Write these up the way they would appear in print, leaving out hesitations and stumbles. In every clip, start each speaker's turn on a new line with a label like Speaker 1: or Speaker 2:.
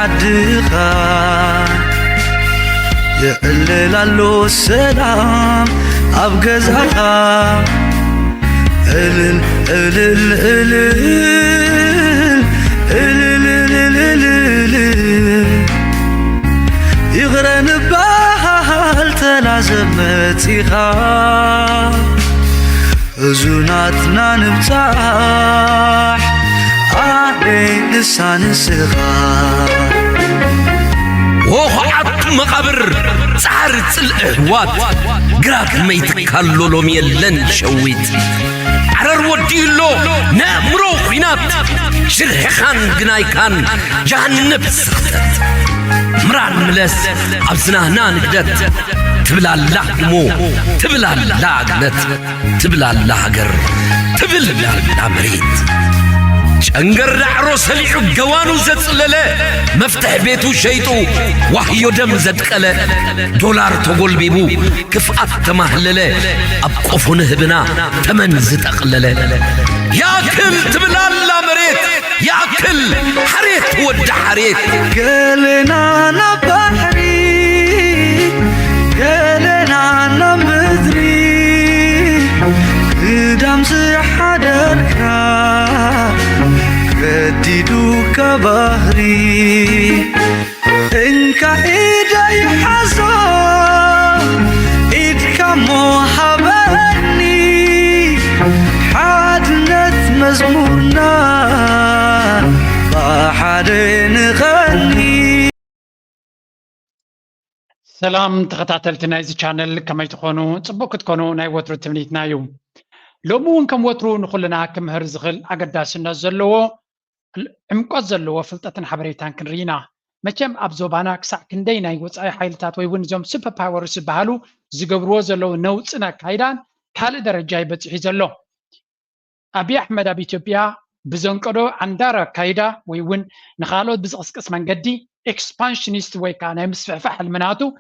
Speaker 1: عدخا يقلل له السلام أبجزها إلل إلل إلل إلل إلل يغرن بحال تلازمتيها زوناتنا نبتاح علي لسان الصغار
Speaker 2: وخعت مقبر صار الأهوات قرات ما يتكالو لهم يلن شويت عرر وديلو نامرو خينات شرحخان قنايكان جهنم سختت مران ملس أبزناهنا نقدت تبلا الله مو تبلا الله قلت تبلا الله قر تبلا الله مريد شنقر عرو سليعو قوانو زتلله مفتح بيتو شيطو وحيو دم زدقله دولار تقول بيبو كفأت تمهلله أبقفو نهبنا تمن زتقلله يا كل تبلا الله مريد يا كل حريت ود حريت
Speaker 1: قلنا نبحري قلنا نمذري قدام سحدركا رديدو كبهري إنك إيدا يحزن إيدك محبني حادنت مزمورنا بحد نغني
Speaker 3: سلام تخطاتلتنا إذا channel كما تكونوا تبوك تكونوا ناي وترو تمنيتنا يوم لومون كم وترو نخلنا كم هرزغل أقداسنا زلوا عمقات زلوا فلتتن حبريتان كنرينا مچم أبزوبانا كسع كندينا يوصاي حيلتات ويون زوم سوبر باورز بحالو زقبرو زلو نوصنا كايدان كال درجة يبتحي زلو أبي أحمد أبي إثيوبيا بزنقدو عندارا كايدا ويون نخالو بزقسقس منقدي expansionist ويكان يمسفعفح المناتو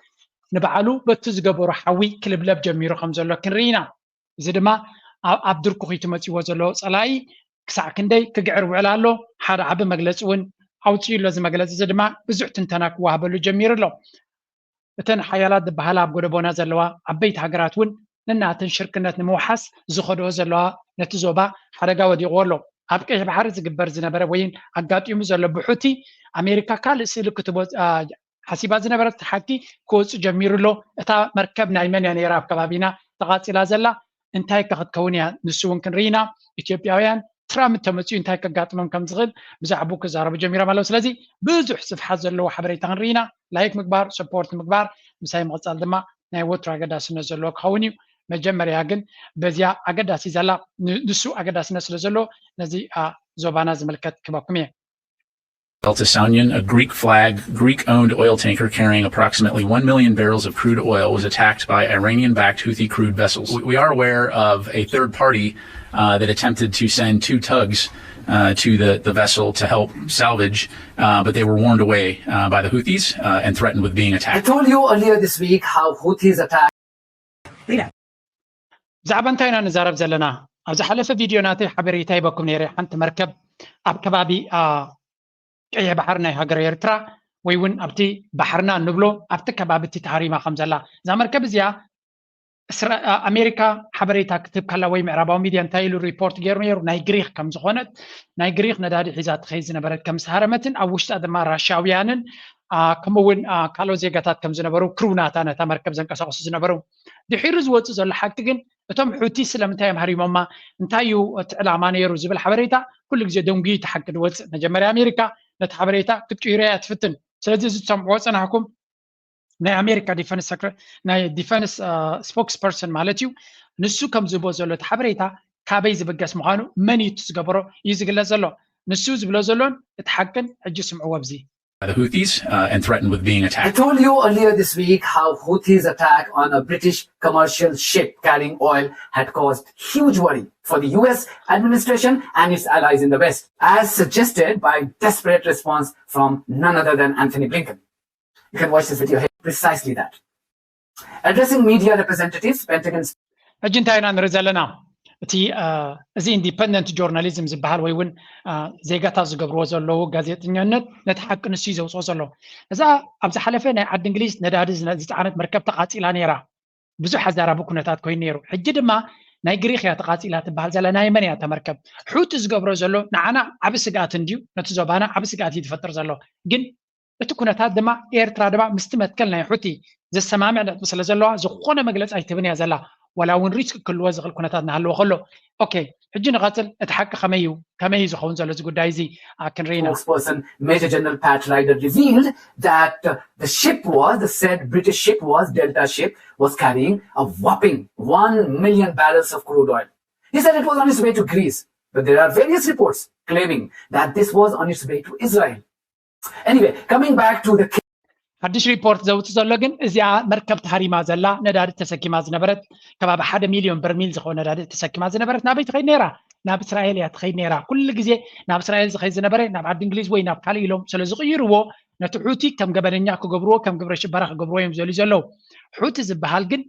Speaker 3: نبعلو بتزقبرو حوي كلبلب جميرو خمزلو كنرينا إذا دما عبدركو خيتمتي وزلو صلاي كسع كندي كقعر وعلالو حاد عب مجلس ون أوتي لازم مجلس إذا دما بزعت انتناك وهبلو جمير له بتن حيالات بحالا بقربونا زلوا عبيت هجرات ون لأنها شركة نموحس زخدو زلوا نتزوبا حرقا ودي غولو أبقى بحر زقبر زنبرة وين عقات يوم زلوا بحوتي أمريكا كال سيلو كتبوا حسيبات زنبرة تحكي كوز جمير له إتا مركب نايمن يعني راب كبابينا تغطي لازلا انتهي كخد كونيا نسوون كنرينا إثيوبياويان ترام تمسيو انتهي كقاتمم كم زغل بزعبو كزارب جميرة مالو سلازي بزو حسف حزر له حبري تنرينا لايك مكبار سبورت مكبار مساي مغصال دما ناي وطر أقداس نزلو كونيو مجمريا جن بزيا أقداس زلا نسو أقداس نزلو نزي زوبانا زملكت كباكمية
Speaker 4: Beltisanian, a Greek flag, Greek-owned oil tanker carrying approximately 1 million barrels of crude oil was attacked by Iranian-backed Houthi crude vessels. We are aware of a third party that attempted to send 2 tugs to the vessel to help salvage, but they were warned away by the Houthis and threatened with being attacked.
Speaker 5: I told you earlier this week how Houthis attacked.
Speaker 3: زعبنتينا نزارب زلنا أبز حلف فيديوناتي حبريتاي بكم نيري حنت مركب أب كبابي أي بحرنا هجر إيرترا ويون أبتي بحرنا نبلو أبتي كبابتي تحريما خمزلا زي مركب زيا أمريكا حبريتا كتب كلا وي معرباو ميديان تايلو ريبورت جيرمير نايجريخ كم زخونت نايجريخ نداري حيزات خيزنا برد كم سهرمتن أو وشت أدما راشاويانن كمون كالو زيغاتات كم زنبرو كروناتانا تمركب زنكساقس زنبرو دي حيرز واتز ولا حقتين اتم حوتي سلامتايم هريمما انتايو تعلامانيرو زبل حبريتا كل جزء دونغي تحقد واتس نجمري أمريكا نتحبريتا كتيريا تفتن سلازي زتسم واتسنا حكم ناي أمريكا ديفنس سكر ناي ديفنس سبوكس بيرسون مالتيو نسو كم زبو زلو تحبريتا كابي زبقاس مغانو مني تسقبرو يزقلا زلو نسو زبلو زلون اتحقن حجي سمعوا بزي
Speaker 4: The Houthis and threatened with being attacked.
Speaker 5: I told you earlier this week how Houthis' attack on a British commercial ship carrying oil had caused huge worry for the US administration and its allies in the West, as suggested by desperate response from none other than Anthony Blinken. You can watch this video here. Precisely that. Addressing media representatives, Pentagon's
Speaker 3: أجنتاينا نرزلنا እቲ እዚ ኢንዲፐንደንት ጆርናሊዝም ዝበሃል ወይ እውን ዜጋታት ዝገብርዎ ዘለዉ ጋዜጠኛነት ነቲ ሓቂ ንሱ እዩ ዘውፅኦ ዘሎ እዛ ኣብ ዝሓለፈ ናይ ዓዲ እንግሊዝ ነዳዲ ዝፀዓነት መርከብ ተቃፂላ ነይራ ብዙሕ ኣዘራቢ ኩነታት ኮይኑ ነይሩ ሕጂ ድማ ናይ ግሪክ እያ ተቃፂላ ትበሃል ዘላ ናይ መን እያ ተመርከብ ሑቲ ዝገብሮ ዘሎ ንዓና ዓብ ስጋኣት እንድዩ ነቲ ዞባና ዓብ ስጋኣት እዩ ትፈጥር ዘሎ ግን እቲ ኩነታት ድማ ኤርትራ ድማ ምስቲ መትከል ናይ ሑቲ ዘሰማምዕ ነጥቢ ስለ ዘለዋ ዝኾነ መግለፂ ኣይትብን እያ ዘላ ولا ون ريسك كل وزغ الكونتات نهلو خلو اوكي حجي نقاتل اتحقق كمي زخون زلو زغ دايزي كن رينا
Speaker 5: spokesperson Major General Pat Ryder revealed that the ship was the said British ship was Delta ship was carrying a whopping 1 million barrels of crude oil. He said it was on its way to Greece, but there are various reports claiming that this was on its way to Israel. Anyway, coming back to the
Speaker 3: حدش ريبورت زوت زلو ግን እዚኣ መርከብ ተሃሪማ ዘላ ነዳዲ ተሰኪማ ዝነበረት ከባቢ 1 ሚሊዮን በርሚል ዝኾነ ነዳዲ ተሰኪማ ዝነበረት ናበይ ትኸይድ ነይራ ናብ እስራኤል እያ ትኸይድ ነይራ ኩሉ ግዜ ናብ እስራኤል ዝኸይድ ዝነበረ ናብ ዓዲ እንግሊዝ ወይ ናብ ካልእ ኢሎም ስለ ዝቕይርዎ ነቲ ሑቲ ከም ገበነኛ ክገብርዎ ከም ግብረ ሽበራ ክገብርዎ እዮም ዘልዩ ዘለዉ ሑቲ ዝበሃል ግን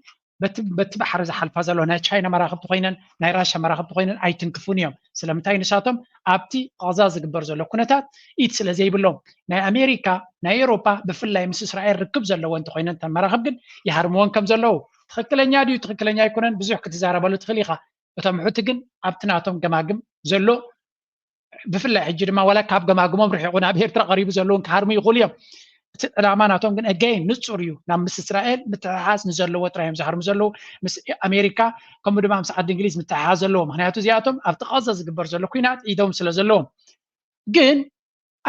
Speaker 3: በቲ ባሕሪ ዝሓልፋ ዘሎ ናይ ቻይና መራኸብቲ ኮይነን ናይ ራሻ መራኸብቲ ኮይነን ኣይትንክፉን እዮም ስለምንታይ ንሳቶም ኣብቲ ቀዛ ዝግበር ዘሎ ኩነታት ኢት ስለ ዘይብሎም ናይ ኣሜሪካ ናይ ኤውሮፓ ብፍላይ ምስ እስራኤል ርክብ ዘለዎ እንተ ኮይነን ተን መራኸብ ግን ይሃርምዎን ከም ዘለዉ ትክክለኛ ድዩ ትክክለኛ ኣይኮነን ብዙሕ ክትዛረበሉ ትኽእል ኢኻ እቶም ሑቲ ግን ኣብቲ ናቶም ገማግም ዘሎ ብፍላይ ሕጂ ድማ ወላ ካብ ገማግሞም ርሒቑ ናብ ኤርትራ ቀሪቡ ዘለውን ክሃርሙ ይኽእሉ እዮም እቲ ዕላማ ናቶም ግን ኣጋይን ንፁር እዩ ናብ ምስ እስራኤል ምትሕሓዝ ንዘለዎ ጥራዮም ዝሃርሙ ዘለዉ ምስ ኣሜሪካ ከምኡ ድማ ምስ ዓዲ እንግሊዝ ምትሕሓዝ ዘለዎ ምክንያቱ እዚኣቶም ኣብቲ ቀዛ ዝግበር ዘሎ ኩናት ኢዶም ስለ ዘለዎም ግን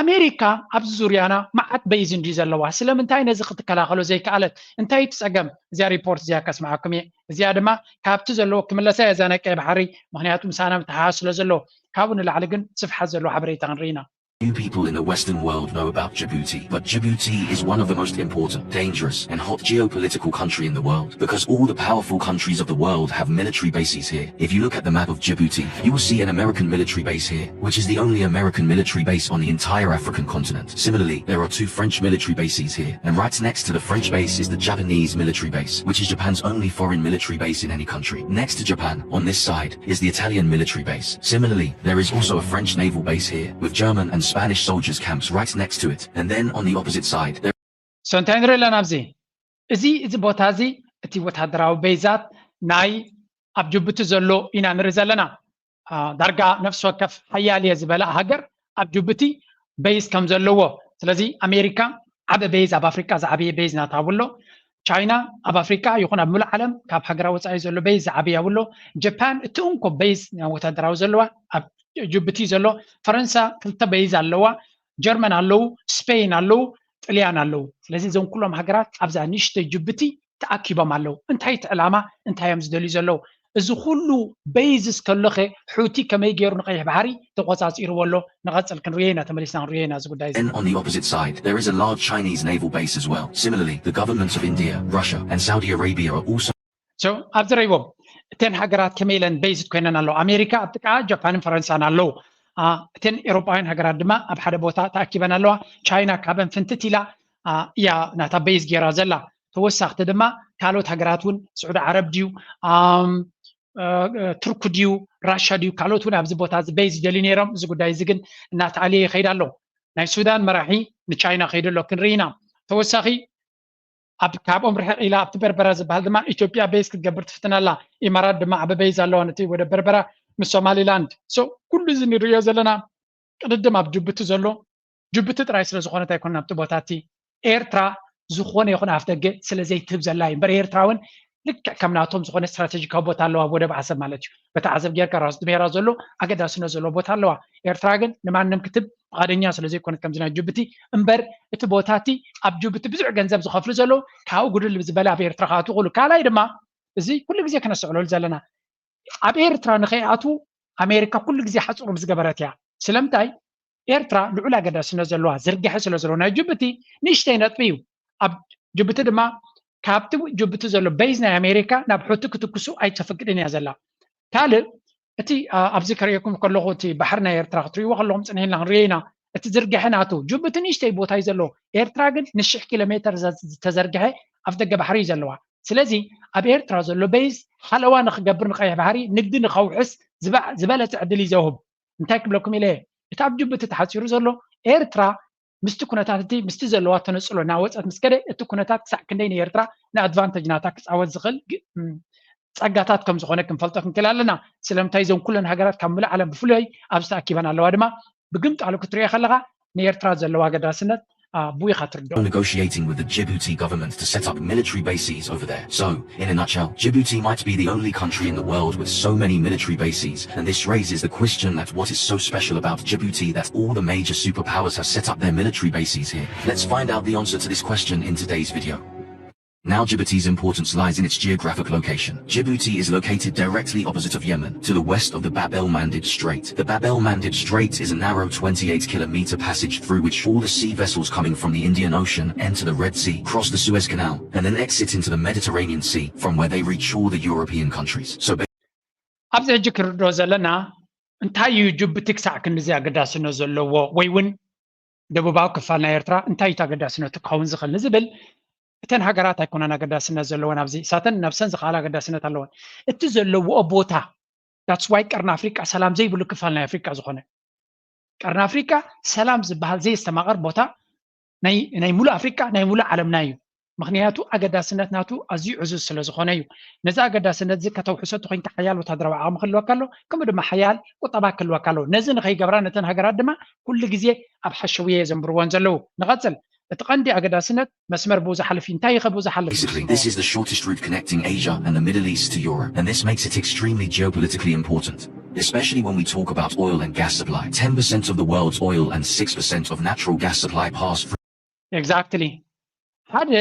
Speaker 3: ኣሜሪካ ኣብዚ ዙርያና መዓት በይዝ እንዲ ዘለዋ ስለምንታይ ነዚ ክትከላኸሎ ዘይከኣለት እንታይ ትፀገም እዚኣ ሪፖርት እዚኣ ከስማዓኩም እየ እዚኣ ድማ ካብቲ ዘለዎ ክምለሳ እያ እዛ ናይ ቀይ ባሕሪ ምክንያቱ ምሳና ምትሕሓዝ ስለ ዘለዎ ካብኡ ንላዕሊ ግን ስፍሓት ዘለዎ ሓበሬታ ንርኢና
Speaker 6: Few people in the Western world know about Djibouti, but Djibouti is one of the most important, dangerous, and hot geopolitical country in the world because all the powerful countries of the world have military bases here. If you look at the map of Djibouti, you will see an American military base here, which is the only American military base on the entire African continent. Similarly, there are 2 French military bases here, and right next to the French base is the Japanese military base, which is Japan's only foreign military base in any country. Next to Japan, on this side, is the Italian military base. Similarly, there is also a French naval base here, with German and Spanish soldiers camps right next to it, and then on the opposite side there
Speaker 3: so እንታይ ንርኢ ኣለና ኣብዚ እዚ ቦታ እዚ እቲ ወታደራዊ ቤዛት ናይ ኣብ ጅቡቲ ዘሎ ኢና ንርኢ ዘለና ዳርጋ ነፍሲ ወከፍ ሓያል እየ ዝበላ ሃገር ኣብ ጅቡቲ ቤዝ ከም ዘለዎ ስለዚ ኣሜሪካ ዓበ ቤዝ ኣብ ኣፍሪካ ዝዓበየ ቤዝ ናታብሎ ቻይና ኣብ ኣፍሪካ ይኹን ኣብ ሙሉእ ዓለም ካብ ሃገራዊ ወፃኢ ዘሎ ቤዝ ዝዓበየ ኣብሎ ጃፓን እቲ እንኮ ቤዝ ወታደራዊ ዘለዋ ኣብ ጅቡቲ ዘሎ ፈረንሳ ክልተ ቤዝ ኣለዋ ጀርመን ኣለዉ ስፔን ኣለዉ ጣልያን ኣለዉ ስለዚ እዞም ኩሎም ሃገራት ኣብዛ ንእሽተይ ጅቡቲ ተኣኪቦም ኣለዉ እንታይ እቲ ዕላማ እንታይ እዮም ዝደልዩ ዘለዉ እዚ ኩሉ ቤዝስ ከለኸ ሑቲ ከመይ ገይሩ ንቀይሕ ባሕሪ ተቆፃፂርዎ ኣሎ ንቐፅል ክንርየና ተመሊስና ክንርየና እዚ ጉዳይ
Speaker 6: then on the opposite side there is a large Chinese naval base as well. Similarly, the governments of India, Russia and Saudi Arabia are also
Speaker 3: so ኣብዚ ረይቦም እተን ሃገራት ከመይ ኢለን ቤዝት ኮይነን ኣለዉ ኣሜሪካ ኣብ ጥቃ ጃፓንን ፈረንሳን ኣለዉ እተን ኤውሮጳውያን ሃገራት ድማ ኣብ ሓደ ቦታ ተኣኪበን ኣለዋ ቻይና ካብን ፍንትት ኢላ እያ ናታ ቤዝ ገይራ ዘላ ተወሳኽቲ ድማ ካልኦት ሃገራት እውን ስዑድ ዓረብ ድዩ ቱርክ ድዩ ራሻ ድዩ ካልኦት እውን ኣብዚ ቦታ እዚ ቤዝ ደልዩ ነይሮም እዚ ጉዳይ እዚ ግን እናተዓልየ ይኸይድ ኣሎ ናይ ሱዳን መራሒ ንቻይና ከይዱ ኣሎ ክንርኢና ተወሳኺ ካብኦም ርሕቕ ኢላ ኣብቲ በርበራ ዝበሃል ድማ ኢትዮጵያ ቤዝ ክትገብር ትፍትን ኣላ ኢማራት ድማ ዓበ ቤዝ ኣለዋ ነቲ ወደ በርበራ ምስ ሶማሊላንድ ኩሉ እዚ ንሪኦ ዘለና ቅድድም ኣብ ጅቡቲ ዘሎ ጅቡቲ ጥራይ ስለ ዝኾነት ኣይኮነን ኣብቲ ቦታ እቲ ኤርትራ ዝኾነ ይኹን ኣፍ ደገ ስለ ዘይትህብ ዘላ እዩ እምበር ኤርትራ እውን ልክዕ ከም ናቶም ዝኾነ ስትራቴጂካዊ ቦታ ኣለዋ ወደብ ዓሰብ ማለት እዩ በታ ዓሰብ ጌርካ ራሱ ድሜራ ዘሎ ኣገዳስነት ዘለዎ ቦታ ኣለዋ ኤርትራ ግን ንማንም ክትብ ፈቃደኛ ስለ ዘይኮነት ከምዚ ናይ ጅቡቲ እምበር እቲ ቦታ እቲ ኣብ ጅቡቲ ብዙሕ ገንዘብ ዝኸፍሉ ዘሎ ካብኡ ጉድል ዝበለ ኣብ ኤርትራ ካኣትዉ ይኽእሉ ካልኣይ ድማ እዚ ኩሉ ግዜ ከነስዕለሉ ዘለና ኣብ ኤርትራ ንኸይኣትዉ ኣሜሪካ ኩሉ ግዜ ሓፁር ዝገበረት እያ ስለምንታይ ኤርትራ ልዑል ኣገዳስነት ዘለዋ ዝርግሐ ስለ ዘለዎ ናይ ጅቡቲ ንእሽተይ ነጥቢ እዩ ኣብ ጅቡቲ ድማ ካብቲ ጅቡቲ ዘሎ ቤዝ ናይ ኣሜሪካ ናብ ሑቲ ክትክሱ ኣይተፈቅድን እያ ዘላ ካልእ እቲ ኣብዚ ከርእየኩም ከለኹ እቲ ባሕሪ ናይ ኤርትራ ክትርእይዎ ከለኹም ፅንሒልና ክንርዮ ኢና እቲ ዝርግሐ ናቱ ጅቡቲ ንእሽተይ ቦታ እዩ ዘለዎ ኤርትራ ግን ን1,000 ኪሎ ሜትር ዝተዘርግሐ ኣፍ ደገ ባሕሪ እዩ ዘለዋ ስለዚህ ኣብ ኤርትራ ዘሎ ቤዝ ሓለዋ ንክገብር ንቀይሕ ባሕሪ ንግዲ ንከውሕስ ዝበለፀ ዕድል ይዘውህብ እንታይ ክብለኩም ኢለ እቲ ኣብ ጅቡቲ ተሓፂሩ ዘሎ ኤርትራ ምስቲ ኩነታት እቲ ምስቲ ዘለዋ ተነፅሎ ናወፀት ምስ ከደ እቲ ኩነታት ክሳዕ ክንደይ ንኤርትራ ንኣድቫንቴጅ ናታ ክፃወት ዝኽእል ፀጋታት ከም ዝኾነ ክንፈልጦ ክንክእል ኣለና ስለምንታይ እዞም ኩለን ሃገራት ካብ ሙሉእ ዓለም ብፍሉይ ኣብዚ ተኣኪበን ኣለዋ ድማ ብግምጣሉ ክትሪኦ ከለካ ንኤርትራ ዘለዋ ኣገዳስነት ቡይኻ ትርድኦ
Speaker 6: negotiating with the Djibouti government to set up military bases over there. So, in a nutshell, Djibouti might be the only country in the world with so many military bases, and this raises the question that what is so special about Djibouti that all the major superpowers have set up their military bases here? Let's find out the answer to this question in today's video. Now Djibouti's importance lies in its geographic location. Djibouti is located directly opposite of Yemen, to the west of the Bab el-Mandeb Strait. The Bab el-Mandeb Strait is a narrow 28-kilometer passage through which all the sea vessels coming from the Indian Ocean enter the Red Sea, cross the Suez Canal, and then exit into the Mediterranean Sea, from where they reach all the European countries. So
Speaker 3: ኣብዚ ሕጂ ክርድኦ ዘለና እንታይ እዩ ጅቡቲ ክሳዕ ክንዚ ኣገዳስነት ዘለዎ ወይ እውን ደቡባዊ ክፋል ናይ ኤርትራ እንታይ እዩ ኣገዳስነቱ ክኸውን ዝኽእል ንዝብል እተን ሃገራት ኣይኮነን ኣገዳስነት ዘለወን ኣብዚ እሳተን ነብሰን ዝኸኣለ ኣገዳስነት ኣለወን እቲ ዘለዎኦ ቦታ ዳትስ ዋይ ቀርኒ ኣፍሪቃ ሰላም ዘይብሉ ክፋል ናይ ኣፍሪቃ ዝኾነ ቀርኒ ኣፍሪቃ ሰላም ዝበሃል ዘይስተማቐር ቦታ ናይ ሙሉእ ኣፍሪቃ ናይ ሙሉእ ዓለምና እዩ ምክንያቱ ኣገዳስነት ናቱ ኣዝዩ ዕዙዝ ስለ ዝኾነ እዩ ነዚ ኣገዳስነት እዚ ከተውሕሰቱ ኮንካ ሓያል ወታደራዊ ዓቕሚ ክህልወካ ኣሎ ከምኡ ድማ ሓያል ቁጠባ ክህልወካ ኣሎ ነዚ ንኸይገብራ ነተን ሃገራት ድማ ኩሉ ግዜ ኣብ ሓሸውየ ዘንብርዎን ዘለዉ ንቐፅል እቲ ቀንዲ ኣገዳስነት መስመር ብኡ ዝሓልፍ እንታይ ይኸብኡ ዝሓልፍ
Speaker 6: basically, this is the shortest route connecting Asia and the Middle East to Europe, and this makes it extremely geopolitically important, especially when we talk about oil and gas supply. 10% of the world's oil and 6% of natural gas supply pass through.
Speaker 3: Exactly. ሓደ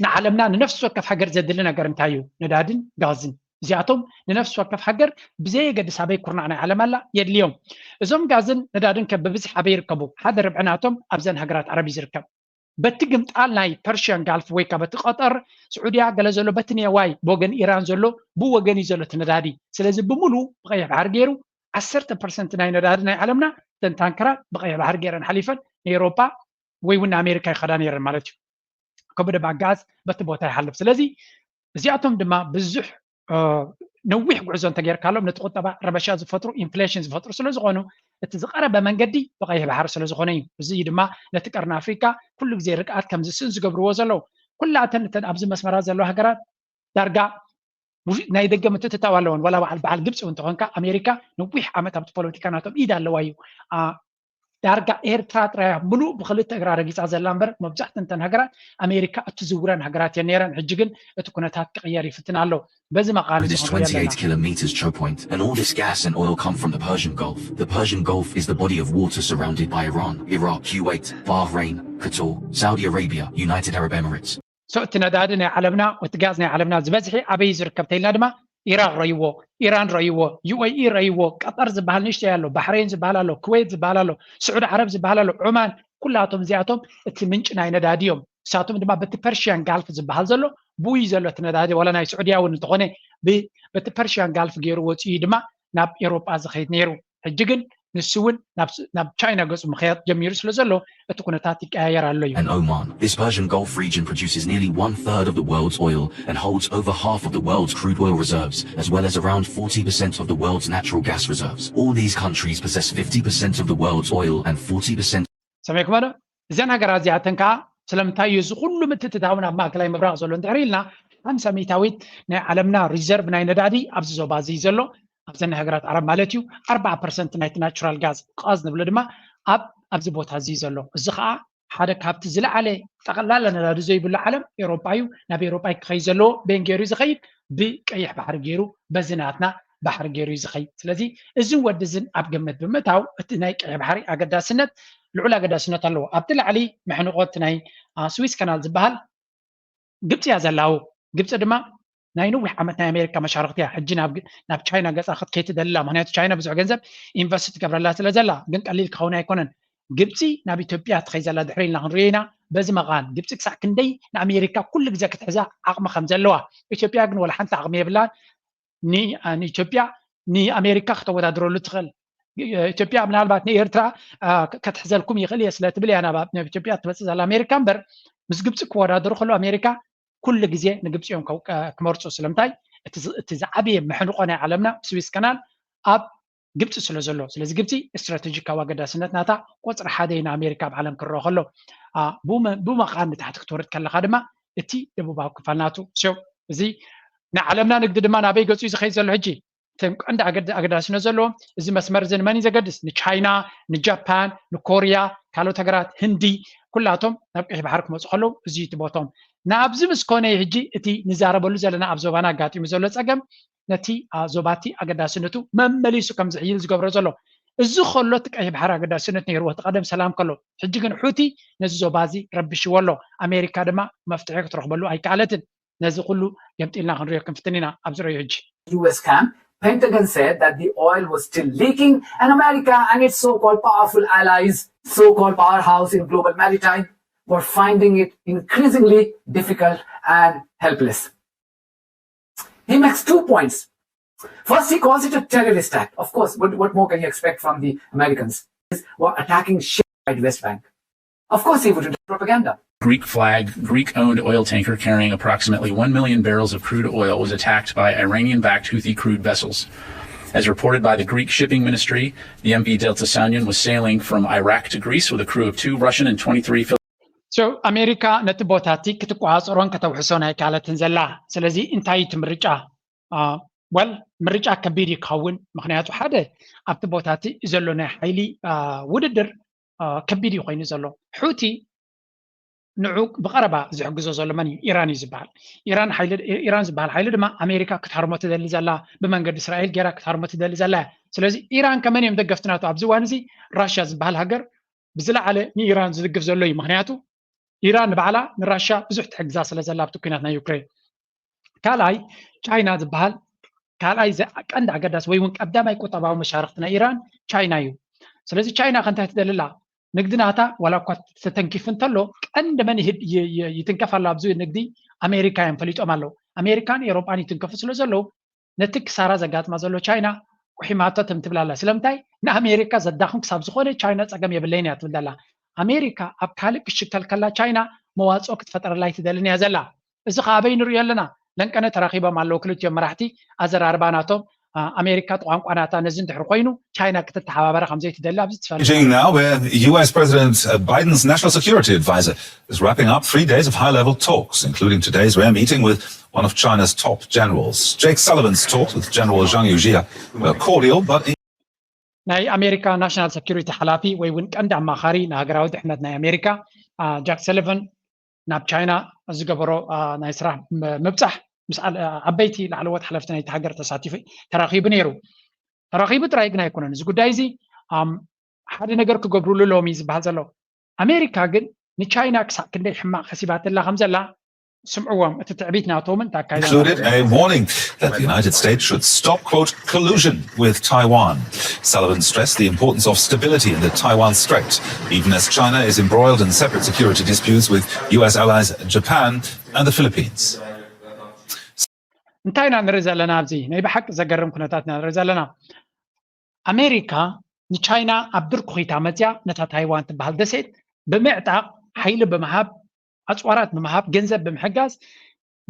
Speaker 3: ንዓለምና ንነፍሲ ወከፍ ሃገር ዘድሊ ነገር እንታይ እዩ ነዳድን ጋዝን እዚኣቶም ንነፍሲ ወከፍ ሃገር ብዘይ ገድስ ኣበይ ኩርናዕ ናይ ዓለም ኣላ የድልዮም እዞም ጋዝን ነዳድን ከብብዝሕ ኣበይ ይርከቡ ሓደ ርብዕናቶም ኣብዘን ሃገራት ዓረብ ዝርከብ በቲ ግምጣል ናይ ፐርሽያን ጋልፍ ወይ ከዓ በቲ ቀጠር ስዑድያ ገለ ዘሎ በቲ ኔዋይ ብወገን ኢራን ዘሎ ብወገን እዩ ዘሎ እቲ ነዳዲ ስለዚ ብሙሉ ብቀይሕ ባሕሪ ገይሩ 10% ናይ ነዳዲ ናይ ዓለምና ተን ታንከራት ብቀይሕ ባሕሪ ገይረን ሓሊፈን ንኤውሮጳ ወይ እውን ንኣሜሪካ ይኸዳ ነይረን ማለት እዩ ከምኡ ድማ ጋዝ በቲ ቦታ ይሓልፍ ስለዚ እዚኣቶም ድማ ብዙሕ ነዊሕ ጉዕዞ እንተጌርካሎም ነቲ ቁጠባ ረበሻ ዝፈጥሩ ኢንፍሌሽን ዝፈጥሩ ስለ ዝኾኑ እቲ ዝቐረበ መንገዲ ብቀይሕ ባሕሪ ስለ ዝኾነ እዩ እዚ ድማ ነቲ ቀርኒ ኣፍሪካ ኩሉ ግዜ ርግኣት ከም ዝስእን ዝገብርዎ ዘለዉ ኩላተን እተን ኣብዚ መስመራት ዘለዋ ሃገራት ዳርጋ ናይ ደገ ምትእትታው ኣለወን ወላ በዓል ግብፂ እውን ተኾንካ ኣሜሪካ ነዊሕ ዓመት ኣብቲ ፖለቲካ ናቶም ኢድ ኣለዋ እዩ ዳርጋ ኤርትራ ጥራያ ሙሉእ ብክልተ እግራ ረጊፃ ዘላ እምበር መብዛሕትአን እተን ሃገራት ኣሜሪካ እትዝውረን ሃገራት እየን ነይረን ሕጂ ግን እቲ ኩነታት ክቅየር ይፍትን ኣሎ በዚ መቃል
Speaker 6: This 28 kilometers choke point, and all this gas and oil come from the Persian Gulf. The Persian Gulf is the body of water surrounded by Iran, Iraq, Kuwait, Bahrain, Qatar, Saudi Arabia, United Arab Emirates.
Speaker 3: So እቲ ነዳዲ ናይ ዓለምና እቲ ጋዝ ናይ ዓለምና ዝበዝሒ ኣበይ ዝርከብ ተይልና ድማ ኢራቅ ረይዎ ኢራን ረይዎ ዩኤኢ ረይዎ ቀጠር ዝበሃል ንሽተይ ኣሎ ባሕሬን ዝበሃል ኣሎ ኩዌት ዝበሃል ኣሎ ስዑድ ዓረብ ዝበሃል ኣሎ ዑማን ኩላቶም እዚኣቶም እቲ ምንጭ ናይ ነዳዲ እዮም ንሳቶም ድማ በቲ ፐርሽያን ጋልፍ ዝበሃል ዘሎ ብኡይ ዘሎ እቲ ነዳዲ ወላ ናይ ስዑድያ እውን እንተኾነ በቲ ፐርሽያን ጋልፍ ገይሩ ወፂኡ ድማ ናብ ኤውሮጳ ዝኸይድ ነይሩ ሕጂ ግን ንሱ እውን ናብ ቻይና ገፁ ምኽያድ ጀሚሩ ስለ ዘሎ እቲ ኩነታት ይቀያየር ኣሎ እዩ
Speaker 6: And Oman. This Persian Gulf region produces nearly 1/3 of the world's oil and holds over half of the world's crude oil reserves, as well as around 40% of the world's natural gas reserves. All these countries possess 50% of the world's oil and 40%.
Speaker 3: ሰማይኩም ዶ እዘን ሃገራት እዚኣተን ከዓ ስለምንታይ እዩ እዚ ኩሉ ምትእትታውን ኣብ ማእከላይ ምብራቕ ዘሎ እንድሕር ኢልና 50 ሚታዊት ናይ ዓለምና ሪዘርቭ ናይ ነዳዲ ኣብዚ ዞባ እዚ ዘሎ ኣብዘን ሃገራት ዓረብ ማለት እዩ 40% ናይቲ ናቹራል ጋዝ ቃዝ ንብሎ ድማ ኣብዚ ቦታ እዚ ዘሎ እዚ ከዓ ሓደ ካብቲ ዝለዓለ ጠቕላላ ነዳዲ ዘይብሉ ዓለም ኤውሮጳ እዩ ናብ ኤውሮጳ ክኸይድ ዘለዎ ቤን ገይሩ ዝኸይድ ብቀይሕ ባሕሪ ገይሩ በዝናትና ባሕሪ ገይሩ ዝኸይድ ስለዚ እዚ ወዲ እዝን ኣብ ገመት ብምእታው እቲ ናይ ቀይሕ ባሕሪ ኣገዳስነት ልዑል ኣገዳስነት ኣለዎ ኣብቲ ላዕሊ ምሕንቆት ናይ ስዊስ ካናል ዝበሃል ግብፂ እያ ዘላው ግብፂ ድማ ናይ ነዊሕ ዓመት ናይ ኣሜሪካ መሻርክቲ እያ ሕጂ ናብ ቻይና ገፃ ክትከይድ ትደልላ ምክንያቱ ቻይና ብዙሕ ገንዘብ ኢንቨስት ትገብረላ ስለ ዘላ ግን ቀሊል ክኸውን ኣይኮነን ግብፂ ናብ ኢትዮጵያ ትኸይድ ዘላ ድሕሪ ኢልና ክንሪኦ ኢና በዚ መቓን ግብፂ ክሳዕ ክንደይ ንኣሜሪካ ኩሉ ግዜ ክትሕዛ ዓቕሚ ከም ዘለዋ ኢትዮጵያ ግን ወላ ሓንቲ ዓቕሚ የብላን ንኢትዮጵያ ንኣሜሪካ ክተወዳድረሉ ትኽእል ኢትዮጵያ ምናልባት ንኤርትራ ከተሕዘልኩም ይኽእል እየ ስለትብል እያ ናብ ኢትዮጵያ ትበፅእ ዘላ ኣሜሪካ እምበር ምስ ግብፂ ክወዳደሩ ከሎ ኣሜሪካ كل جزء نجيبس يوم كمرسو سلمتاي تزعبي محنقنا عالمنا سويس كانال أب جبت سلزلو سلز جبتي استراتيجية واجد سنة ناتا قصر حدين أمريكا بعالم كره خلو بوما قام تحت كتورة كلا خدمة اتي دبوا كفالناتو شو زي نعلمنا نقدر ما نبي قصي زخيز الحجي عند أجد سنة زلو زي مسمر زين ماني زجدس نتشاينا نجابان نكوريا كالو تجارات هندي كلاتهم نبقى بحركة مسخلو زي تبوتهم نابز مسكوني هجي اتي نزار بلو زلنا أبزوبانا قاتي مزولت أجم نتي زوباتي أجد سنتو ممليسو كم زعيل زقبر زلو الزو خلوتك أي بحر أجد سنة نيروه تقدم سلام كله حجيجن حوتي نزو بازي ربي شوالو أمريكا دما مفتوحك تروح بلو أي كالتن نزو كله يمتي لنا خنريكم فتنينا أبزرو يهجي
Speaker 5: US camp, Pentagon said that the oil was still leaking and America and its so-called powerful allies, so-called powerhouse in global maritime, were finding it increasingly difficult and helpless. He makes 2 points. First, he calls it a terrorist act. Of course, what more can you expect from the Americans? Were attacking ships at West Bank. Of course, he would do propaganda.
Speaker 4: Greek flag, Greek-owned oil tanker carrying approximately 1 million barrels of crude oil was attacked by Iranian-backed Houthi crude vessels. As reported by the Greek shipping ministry, the MV Delta Sounion was sailing from Iraq to Greece with a crew of 2 Russian and 23 Philippine.
Speaker 3: So America نتبوتاتي كتقواصرون كتوحسونا كالة تنزلا سلزي انتاي تمرجع مرجع كبير يكون مخنياتو حدا أبتبوتاتي زلونا حيلي وددر كبير يخوين زلو حوتي نعوك بقربة زحجزو زلماني إيراني زبال إيران زبال حيل دما أمريكا كتحرمت دل زلا بمنقد إسرائيل جرا كتحرمت دل زلا سلزي إيران كمان يوم دقفتنا تعبزوانزي راشيا زبال هجر بزلا على إيران زدقف زلوي مخنياتو إيران بعلا من راشيا بزحت حجزا سلزلا بتوكيناتنا يوكرين كالاي تشاينا زبال كالاي عند عقداس ويون قدام يكون طبعا مشاركتنا إيران تشاينا يو سلزي تشاينا كانت تدللا نقدناتا ولا كنت ستنكف انتلو عندما يتنكف على بزوي النقدي أمريكا ينفليت أمالو أمريكان يوروباني تنكف سلوزلو نتك سارا زقات مازلو تشاينا وحماتا تمتبلا لا سلامتاي نا أمريكا زداخم كساب زخوني تشاينا تساقم يبليني أتبدالا أمريكا أبكالك الشكل كلا تشاينا مواز وقت فترة لا يتدلني هزلا إذا خابين رؤيا لنا لن كانت تراقيبا مع اللوكلت يوم مرحتي أزر أرباناتهم أمريكا طوام قناتا نزين تحرقينو تشاينا كتت حوابرة خمزة تدللا
Speaker 7: Beijing now, where US President Biden's national security advisor is wrapping up 3 days of high-level talks, including today's rare meeting with one of China's top generals. Jake Sullivan's talks with General Zhang Yujia were cordial, but
Speaker 3: ناي أمريكا ناشنال سكيورتي حلافي ويون كان دعم مخاري نهاجراود إحنا ناي أمريكا جاك سليفان ناب تشاينا زجبرو ناي سرح مبتح مسألة عبيتي لعلوات حلفتنا يتحجر تساتيفي تراقيب نيرو تراقيب ترايقنا يكونن زقو دايزي حد نجر كجبرو له ميز بهذا أمريكا جن نتشاينا كندي حما خسيبات الله خمسة لا سمعوهم تتعبيتنا تومن تاكايدا
Speaker 7: included a warning that the United States should stop, quote, collusion with Taiwan. Sullivan stressed the importance of stability in the Taiwan Strait, even as China is embroiled in separate security disputes with US allies Japan and the Philippines.
Speaker 3: انتهينا نرزق لنا بزي نيبا حق زقرم كنتاتنا نرزق لنا أمريكا نتشاينا عبدر كويتا مزيا نتا تايوان تبهال دسيت بمعتا حيل بمهاب أصوارات بمهاب جنزب بمحقاز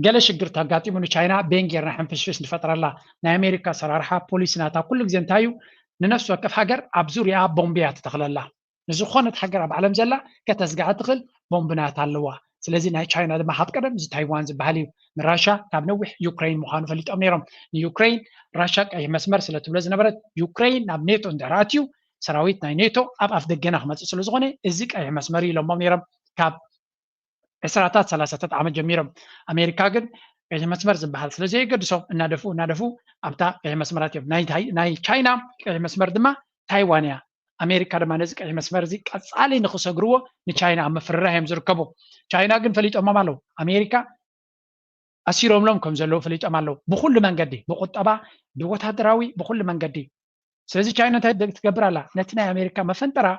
Speaker 3: قال شقر تاقاتي من تشاينا بينجي رح نفشفش الفترة الله نا أمريكا صرارحا بوليسنا تا كل زين تايو ننفسه كف حقر عبزوريا بومبيات تخل الله نزخونة حقر بعلم زلا كتزقع تخل بومبنات اللوا سلازي ناي تشاينا دما حط قدم زي تايوان زبالي من راشا تاب نوح يوكرين مخانفة اللي تأمنيرهم يوكرين راشا أي مسمر سلا تبلز نبرت يوكرين ناب نيتو اندراتيو سراويت ناي نيتو أب أفدقنا خمس سلوزغوني إزيك أي مسمري لما ميرم كاب إسراتات ثلاثة عام جميرم أمريكا قد أي مسمر زبال سلازي قد سو نادفو أبتا أي مسمرات يب ناي تشاينا أي مسمر دما تايوانيا أمريكا دما نزك أي مسمر زي كالسالي نخص قروة نتشاينا أما فرهم زركبو تشاينا قد فليت أمامالو أمريكا أسيرهم لهم كم زلوا فليت أمامالو بكل من قدي بقطبة بوتهدراوي بكل من قدي سلازي تشاينا تقبر الله نتنا أمريكا ما فنترى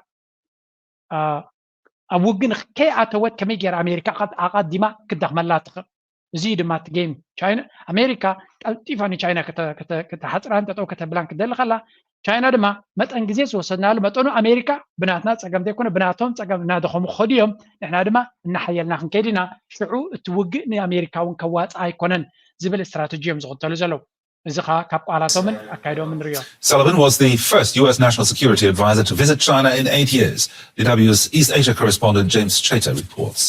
Speaker 3: أوجن كي أتوت كم يجرى أمريكا قد عقد دماء كده ملات زيد ما تجيم تشاينا أمريكا تفاني تشاينا كت حتران تتو كتبلان كده خلا ቻይና ድማ መጠን ግዜ ዝወሰድናሉ መጠኑ ኣሜሪካ ብናትና ፀገም ዘይኮነ ብናቶም ፀገም እናደኸሙ ክኸድዮም ንሕና ድማ እናሓየልና ክንከይድ ኢና ሽዑ እቲ ውግእ ንኣሜሪካ እውን ከዋፅእ ኣይኮነን ዝብል ስትራቴጂ እዮም ዝኽተሉ ዘለዉ እዚ ከዓ ካብ ቃላቶምን ኣካይዶምን ንሪኦ
Speaker 7: Sullivan was the first US National Security Advisor to visit China in 8 years. DW's East Asia correspondent James Chater reports.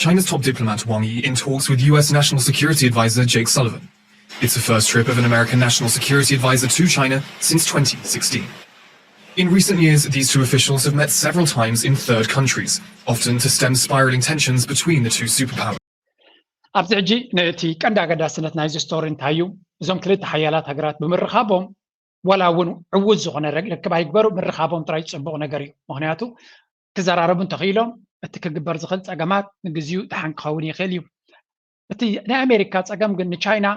Speaker 8: China's top diplomat Wang Yi in talks with US National Security Advisor Jake Sullivan. It's the first trip of an American National Security Advisor to China since 2016. In recent years, these two officials have met several times in third countries, often to stem spiraling tensions between the two superpowers.
Speaker 3: ኣብዚ ሕጂ ነቲ ቀንዲ ኣገዳስነት ናይዚ ስቶሪ እንታይ እዩ እዞም ክልተ ሓያላት ሃገራት ብምርኻቦም ወላ እውን ዕውዝ ዝኾነ ርክብ ኣይግበሩ ምርኻቦም ጥራይ ፅቡቕ ነገር እዩ ምክንያቱ ክዘራረቡ እንተኽኢሎም እቲ ክግበር ዝኽእል ፀገማት ንግዚኡ ድሓን ክኸውን ይኽእል እዩ እቲ ናይ ኣሜሪካ ፀገም ግን ንቻይና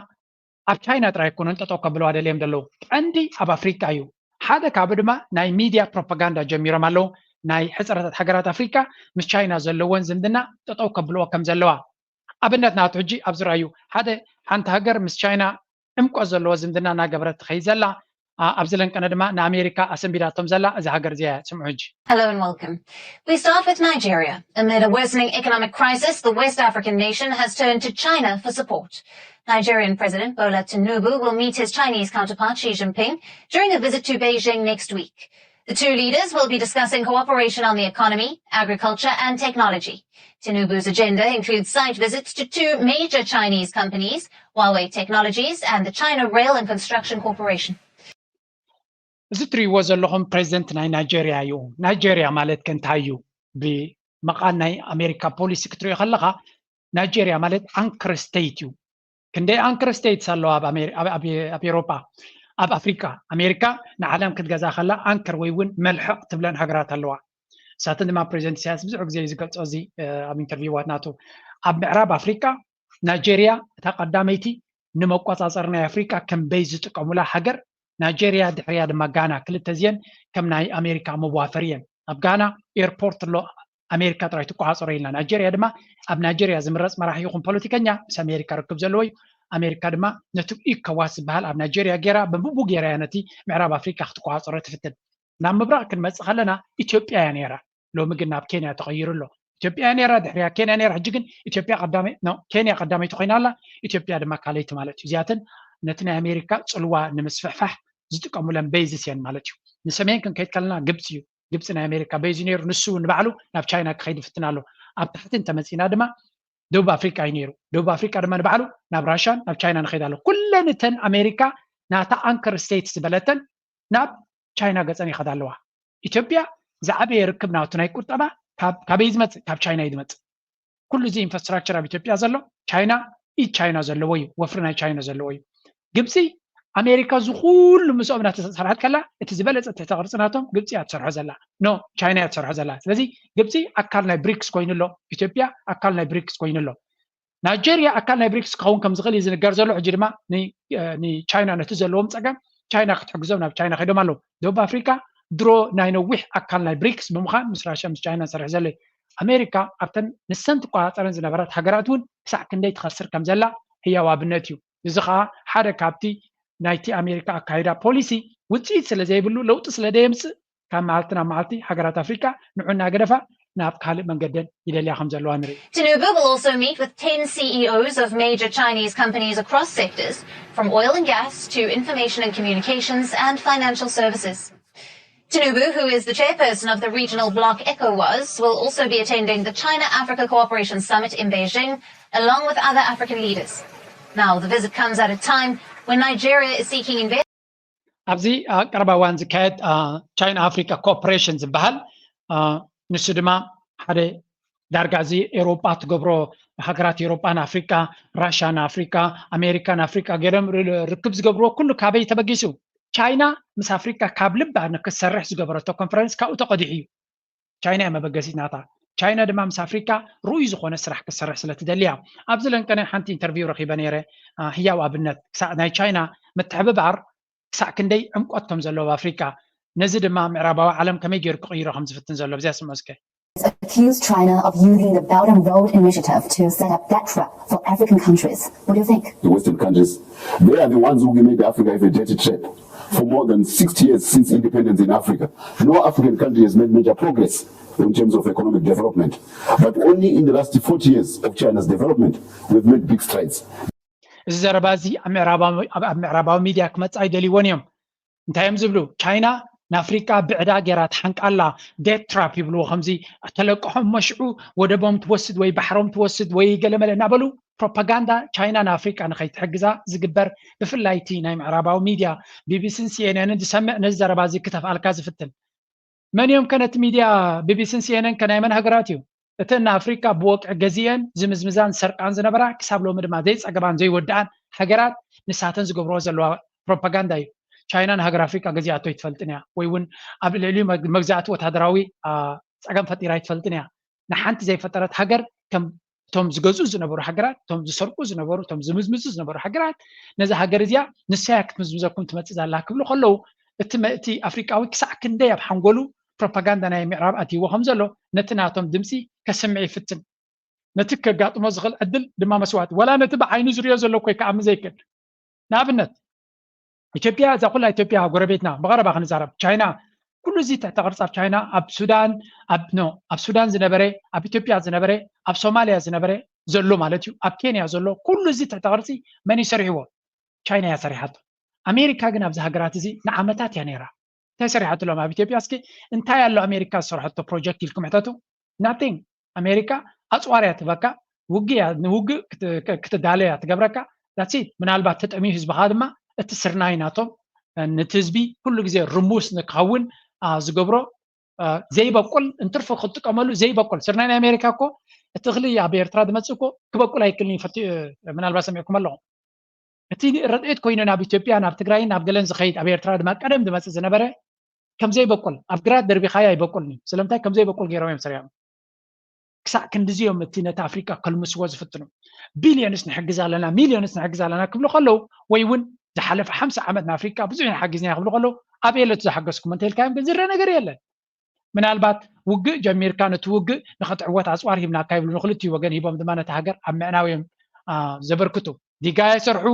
Speaker 3: ኣብ ቻይና ጥራይ ኮነን ጠጠው ከብለዋ ደልዮም ዘለዉ ቀንዲ ኣብ ኣፍሪካ እዩ ሓደ ካብኡ ድማ ናይ ሚድያ ፕሮፓጋንዳ ጀሚሮም ኣለዉ ናይ ሕፅረታት ሃገራት ኣፍሪካ ምስ ቻይና ዘለዎን ዝምድና ጠጠው ከብልዎ ከም ዘለዋ ኣብነት ናቱ ሕጂ ኣብዚ ራእዩ ሓደ ሓንቲ ሃገር ምስ ቻይና ዕምቆ ዘለዎ ዝምድና እናገበረት ትኸይድ ዘላ ኣብዚ ለንቀነ ድማ ንኣሜሪካ ኣሰንቢዳቶም ዘላ እዚ ሃገር እዚኣ ስምዑ ሕጂ
Speaker 9: Hello and welcome. We start with Nigeria. Amid a worsening economic crisis, the West African nation has turned to China for support. Nigerian President Bola Tinubu will meet his Chinese counterpart Xi Jinping during a visit to Beijing next week. The two leaders will be discussing cooperation on the economy, agriculture and technology. Tinubu's agenda includes site visits to two major Chinese companies, Huawei Technologies and the China Rail and Construction Corporation.
Speaker 3: እዚ ትሪእዎ ዘለኹም ፕሬዚደንት ናይ ናይጀርያ እዩ ናይጀርያ ማለት ከንታይ እዩ ብመቃል ናይ ኣሜሪካ ፖሊሲ ክትሪኦ ከለካ ናይጀርያ ማለት አንከር ስቴት እዩ ክንደይ አንከር ስቴትስ ኣለዋ ኣብ ኤሮጳ ኣብ ኣፍሪካ ኣሜሪካ ንዓለም ክትገዛ ከላ አንከር ወይ እውን መልሕቕ ትብለን ሃገራት ኣለዋ ሳተን ድማ ፕሬዚደንት ኢሳያስ ብዙሕ ግዜ ዝገልፆ እዚ ኣብ ኢንተርቪዋት ናቱ ኣብ ምዕራብ ኣፍሪካ ናይጀርያ እታ ቀዳመይቲ ንመቆፃፀሪ ናይ ኣፍሪካ ከም በይ ዝጥቀሙላ ሃገር ናይጀርያ ድሕርያ ድማ ጋና ክልተ እዚአን ከም ናይ ኣሜሪካ መዋፈር እየን ኣብ ጋና ኤርፖርት ኣሎ ኣሜሪካ ጥራይ ትቆፃፀሮ ኢልና ናይጀርያ ድማ ኣብ ናይጀርያ ዝምረፅ መራሒ ይኹን ፖለቲከኛ ምስ ኣሜሪካ ርክብ ዘለዎ እዩ ኣሜሪካ ድማ ነቲ ኢኮዋስ ዝበሃል ኣብ ናይጀርያ ጌራ ብምቡ ጌራ ነቲ ምዕራብ ኣፍሪካ ክትቆፃፀሮ ትፍትን ናብ ምብራቅ ክንመፅእ ከለና ኢትዮጵያ እያ ነይራ ሎሚ ግን ናብ ኬንያ ተቐይሩ ኣሎ ኢትዮጵያ ነይራ ድሕርያ ኬንያ ነይራ ሕጂ ግን ኢትዮጵያ ኬንያ ቀዳመይቲ ኮይና ኣላ ኢትዮጵያ ድማ ካልይቲ ማለት እዩ እዚኣተን ነቲ ናይ ኣሜሪካ ፅልዋ ንምስፍሕፋሕ ዝጥቀሙለን ቤዝስ እየን ማለት እዩ ንሰሜን ክንከይድ ከለና ግብፂ እዩ ግብፂ ናይ ኣሜሪካ ቤዝ ነይሩ ንሱ ንባዕሉ ናብ ቻይና ክኸይድ ይፍትን ኣሎ ኣብ ታሕቲ እንተመፂና ድማ ደቡብ ኣፍሪካ እዩ ነይሩ ደቡብ ኣፍሪካ ድማ ንባዕሉ ናብ ራሽያን ናብ ቻይና ንኸይድ ኣሎ ኩለን እተን ኣሜሪካ ናታ አንከር ስቴት ዝበለተን ናብ ቻይና ገፀን ይኸዳ ኣለዋ ኢትዮጵያ ዝዓበየ ርክብ ናቱ ናይ ቁጠባ ካበይ ዝመፅእ ካብ ቻይና እዩ ዝመፅእ ኩሉ እዚ ኢንፍራስትራክቸር ኣብ ኢትዮጵያ ዘሎ ቻይና ኢድ ቻይና ዘለዎ እዩ ወፍሪ ናይ ቻይና ዘለዎ እዩ ግብፂ ኣሜሪካ ዝኩሉ ምስኦም እናተሰርሐት ከላ እቲ ዝበለፀ ትሕተ ቅርፂ ናቶም ግብፂ እያ ትሰርሖ ዘላ ኖ ቻይና እያ ትሰርሖ ዘላ ስለዚ ግብፂ ኣካል ናይ ብሪክስ ኮይኑ ኣሎ ኢትዮጵያ ኣካል ናይ ብሪክስ ኮይኑ ኣሎ ናይጀርያ ኣካል ናይ ብሪክስ ክኸውን ከም ዝኽእል እዩ ዝንገር ዘሎ ሕጂ ድማ ንቻይና ነቲ ዘለዎም ፀገም ቻይና ክትሕግዞም ናብ ቻይና ከይዶም ኣለዉ ደቡብ ኣፍሪካ ድሮ ናይ ነዊሕ ኣካል ናይ ብሪክስ ብምዃን ምስ ራሽያ ምስ ቻይና ዝሰርሕ ዘሎ ኣሜሪካ ኣብተን ንሰን ትቆፃፀረን ዝነበራት ሃገራት እውን ክሳዕ ክንደይ ትኸስር ከም ዘላ ህያው ኣብነት እዩ እዚ ከዓ ሓደ ካብቲ ናይቲ ኣሜሪካ ኣካይዳ ፖሊሲ ውፅኢት ስለ ዘይብሉ ለውጢ ስለ ደየምፅእ ካብ መዓልቲ ናብ መዓልቲ ሃገራት ኣፍሪካ ንዑና ገደፋ ናብ ካልእ መንገደን ይደልያ ከም ዘለዋ ንርኢ
Speaker 9: Tinubu will also meet with 10 CEOs of major Chinese companies across sectors, from oil and gas to information and communications and financial services. Tinubu, who is the chairperson of the regional bloc ECOWAS, will also be attending the China-Africa Cooperation Summit in Beijing, along with other African leaders. Now, the visit comes at a time when Nigeria is seeking investment.
Speaker 3: ኣብዚ ቀረባ እዋን ዝካየድ ቻይና ኣፍሪካ ኮኦፐሬሽን ዝበሃል ንሱ ድማ ሓደ ዳርጋ እዚ ኤሮጳ ትገብሮ ሃገራት ኤሮጳን ኣፍሪካ ራሽያን ኣፍሪካ ኣሜሪካን ኣፍሪካ ገይሮም ርክብ ዝገብርዎ ኩሉ ካበይ ተበጊሱ ቻይና ምስ ኣፍሪካ ካብ ልባ ንክትሰርሕ ዝገበረቶ ኮንፈረንስ ካብኡ ተቐዲሑ እዩ ቻይና እያ መበገሲት ናታ ቻይና ድማ ምስ ኣፍሪካ ርኡይ ዝኾነ ስራሕ ክትሰርሕ ስለትደልያ ኣብዚ ለንቀነ ሓንቲ ኢንተርቪው ረኺበ ነይረ ህያው ኣብነት ክሳዕ ናይ ቻይና ምትሕብባር ክሳዕ ክንደይ ዕምቆት ከም ዘለዎ ኣፍሪካ ነዚ ድማ ምዕራባዊ ዓለም ከመይ ገይሩ ክቕይሮ ከም ዝፍትን ዘሎ ብዚያ ስመስከ
Speaker 10: accused China of using the Belt and Road Initiative to set up that trap for African countries. What do you think?
Speaker 11: The Western countries, they are the ones who made Africa a dirty trap. for more than 60 years since independence in Africa. No African country has made major progress in terms of economic development. But only in the last 40 years of China's development, we've made big strides.
Speaker 3: እዚ ዘረባ እዚ ኣብ ምዕራባዊ ሚድያ ክመፅእ ኣይደልይዎን እዮም እንታይ እዮም ዝብሉ ቻይና ንኣፍሪካ ብዕዳ ጌራ ትሓንቃላ ዴት ትራፕ ይብልዎ ከምዚ ተለቅሖም መሽዑ ወደቦም ትወስድ ወይ ባሕሮም ትወስድ ወይ ገለመለ እናበሉ ፕሮፓጋንዳ ቻይና ንኣፍሪካ ንኸይትሕግዛ ዝግበር ብፍላይ እቲ ናይ ምዕራባዊ ሚድያ ቢቢሲን ሲኤንኤንን ዝሰምዕ ነዚ ዘረባ እዚ ክተፍኣልካ ዝፍትን መን እዮም ከነቲ ሚድያ ቢቢሲን ሲኤንኤን ከናይ መን ሃገራት እዩ እተን ንኣፍሪካ ብወቅዒ ገዚአን ዝምዝምዛን ሰርቃን ዝነበራ ክሳብ ሎሚ ድማ ዘይፀገባን ዘይወድኣን ሃገራት ንሳተን ዝገብርዎ ዘለዋ ፕሮፓጋንዳ እዩ ቻይና ንሃገር ኣፍሪካ ገዚኣቶ ይትፈልጥን እያ ወይ እውን ኣብ ልዕሊኡ መግዛእቲ ወታደራዊ ፀገም ፈጢራ ይትፈልጥን እያ ንሓንቲ ዘይፈጠረት ሃገር ከም እቶም ዝገዝኡ ዝነበሩ ሃገራት እቶም ዝሰርቁ ዝነበሩ እቶም ዝምዝምዙ ዝነበሩ ሃገራት ነዚ ሃገር እዚኣ ንሳያ ክትምዝምዘኩም ትመፅእ ዘላ ክብሉ ከለዉ እቲ ኣፍሪቃዊ ክሳዕ ክንደይ ኣብ ሓንጎሉ ፕሮፓጋንዳ ናይ ምዕራብ ኣትይዎ ከም ዘሎ ነቲ ናቶም ድምፂ ከስምዕ ይፍትን ነቲ ከጋጥሞ ዝኽእል ዕድል ድማ መስዋዕቲ ወላ ነቲ ብዓይኑ ዝርዮ ዘሎ ኮይ ከኣምን ዘይክእል ንኣብነት ኢትዮጵያ እዛ ኩላ ኢትዮጵያ ጎረቤትና ብቐረባ ክንዛረብ ቻይና ኩሉ እዚ ትሕተ ቅርፂ ኣብ ቻይና ኣብ ሱዳን ዝነበረ ኣብ ኢትዮጵያ ዝነበረ ኣብ ሶማልያ ዝነበረ ዘሎ ማለት እዩ ኣብ ኬንያ ዘሎ ኩሉ እዚ ትሕተ ቅርፂ መን ይሰርሕዎ ቻይና እያ ሰሪሓቶ ኣሜሪካ ግን ኣብዚ ሃገራት እዚ ንዓመታት እያ ነይራ እንታይ ሰሪሓትሎም ኣብ ኢትዮጵያ እስኪ እንታይ ኣሎ ኣሜሪካ ዝሰርሐቶ ፕሮጀክት ኢልኩም ሕተቱ ናቲንግ ኣሜሪካ ኣፅዋርያ ትበካ ንውግእ ክትዳለያ ትገብረካ ዳትሲት ምናልባት ተጠሚዩ ህዝብካ ድማ እቲ ስርናይ ናቶም ነቲ ህዝቢ ኩሉ ግዜ ርሙስ ንክኸውን ዝገብሮ ዘይበቁል እንትርፊ ክጥቀመሉ ዘይበቁል ስርናይ ናይ ኣሜሪካ እኮ እቲ እኽሊ ኣብ ኤርትራ ዝመፅእ እኮ ክበቁል ኣይክእልን ምናልባት ሰሚዕኩም ኣለኹም እቲ ረድኤት ኮይኑ ናብ ኢትዮጵያ ናብ ትግራይን ናብ ገለን ዝኸይድ ኣብ ኤርትራ ድማ ቀደም ዝመፅእ ዝነበረ ከም ዘይበቁል ኣብ ግራት ደርቢኻዮ ኣይበቁልኒ ስለምንታይ ከም ዘይበቁል ገይሮም እዮም ሰሪሖም ክሳዕ ክንዲዚኦም እቲ ነቲ ኣፍሪካ ከልምስዎ ዝፍትኑ ቢልዮንስ ንሕግዝ ኣለና ሚልዮንስ ንሕግዝ ኣለና ክብሉ ከለዉ ወይ እውን ዝሓለፈ 50 ዓመት ንኣፍሪካ ብዙሕ ንሓጊዝና ክብሉ ከለዉ ኣብ የለቱ ዝሓገዝኩም እንተኢልካዮም ግን ዝረአ ነገር የለን ምናልባት ውግእ ጀሚርካ ነቲ ውግእ ንኸትዕወት ኣፅዋር ሂብናካ ይብሉ ንክልትዩ ወገን ሂቦም ድማ ነቲ ሃገር ኣብ ምዕናውዮም ዘበርክቱ ዲጋ ይሰርሑ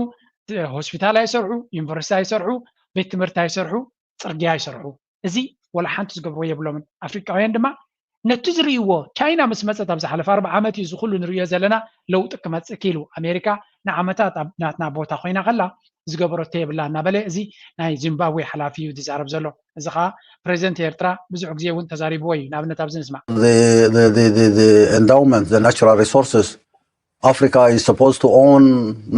Speaker 3: ሆስፒታል ኣይሰርሑ ዩኒቨርሲቲ ኣይሰርሑ ቤት ትምህርቲ ኣይሰርሑ ፅርግያ ኣይሰርሑ እዚ ወላ ሓንቲ ዝገብርዎ የብሎምን ኣፍሪካውያን ድማ ነቲ ዝርእይዎ ቻይና ምስ መፀት ኣብ ዝሓለፈ 40 ዓመት እዩ ዝኩሉ ንሪኦ ዘለና ለውጢ ክመፅእ ክኢሉ ኣሜሪካ ንዓመታት ኣብ ናትና ቦታ ኮይና ከላ ዝገበረቶ የብላ እናበለ እዚ ናይ ዚምባብዌ ሓላፊ እዩ ዝዛረብ ዘሎ እዚ ከዓ ፕሬዚደንት ኤርትራ ብዙሕ ግዜ እውን ተዛሪብዎ እዩ ንኣብነት ኣብዚ ንስማዕ
Speaker 12: the endowment the natural resources Africa is supposed to own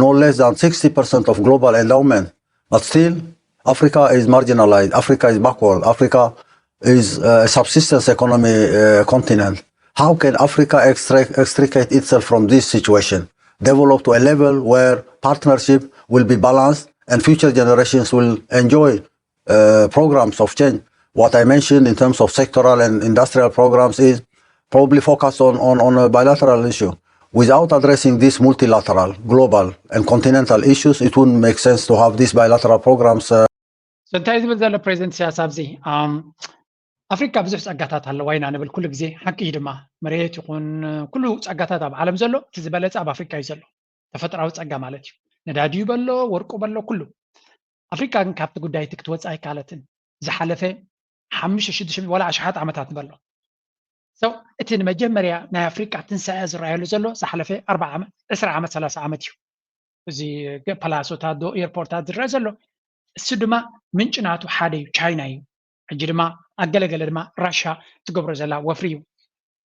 Speaker 12: no less than 60% of global endowment but still Africa is marginalized Africa is backward Africa is a subsistence economy continent. How can Africa extricate itself from this situation? Develop to a level where partnership will be balanced and future generations will enjoy programs of change. What I mentioned in terms of sectoral and industrial programs is probably focus on a bilateral issue. Without addressing these multilateral, global and continental issues, it wouldn't make sense to have these bilateral programs.
Speaker 3: So እንታይ ዝብል ዘሎ ፕሬዚደንት ሲያስ ኣብዚ ኣፍሪካ ብዙሕ ፀጋታት ኣለዋ ኢና ንብል ኩሉ ግዜ ሓቂ ድማ መሬት ይኹን ኩሉ ፀጋታት ኣብ ዓለም ዘሎ እቲ ዝበለፀ ኣብ ኣፍሪካ እዩ ዘሎ ተፈጥራዊ ፀጋ ማለት እዩ ነዳድዩ በሎ ወርቁ በሎ ኩሉ ኣፍሪካ ግን ካብቲ ጉዳይ እቲ ክትወፅእ ኣይከኣለትን ዝሓለፈ 5,600 ወላ 10 ዓመታት በሎ ሰው እቲ ንመጀመርያ ናይ ኣፍሪካ ትንሳኤ ዝረኣየሉ ዘሎ ዝሓለፈ 40 ዓመት 20 ዓመት 30 ዓመት እዩ እዚ ፓላሶታት ኤርፖርታት ዝረአ ዘሎ እሱ ድማ ምንጭ ናቱ ሓደ እዩ ቻይና እዩ ሕጂ ድማ ኣገለገለ ድማ ራሻ ትገብሮ ዘላ ወፍሪ እዩ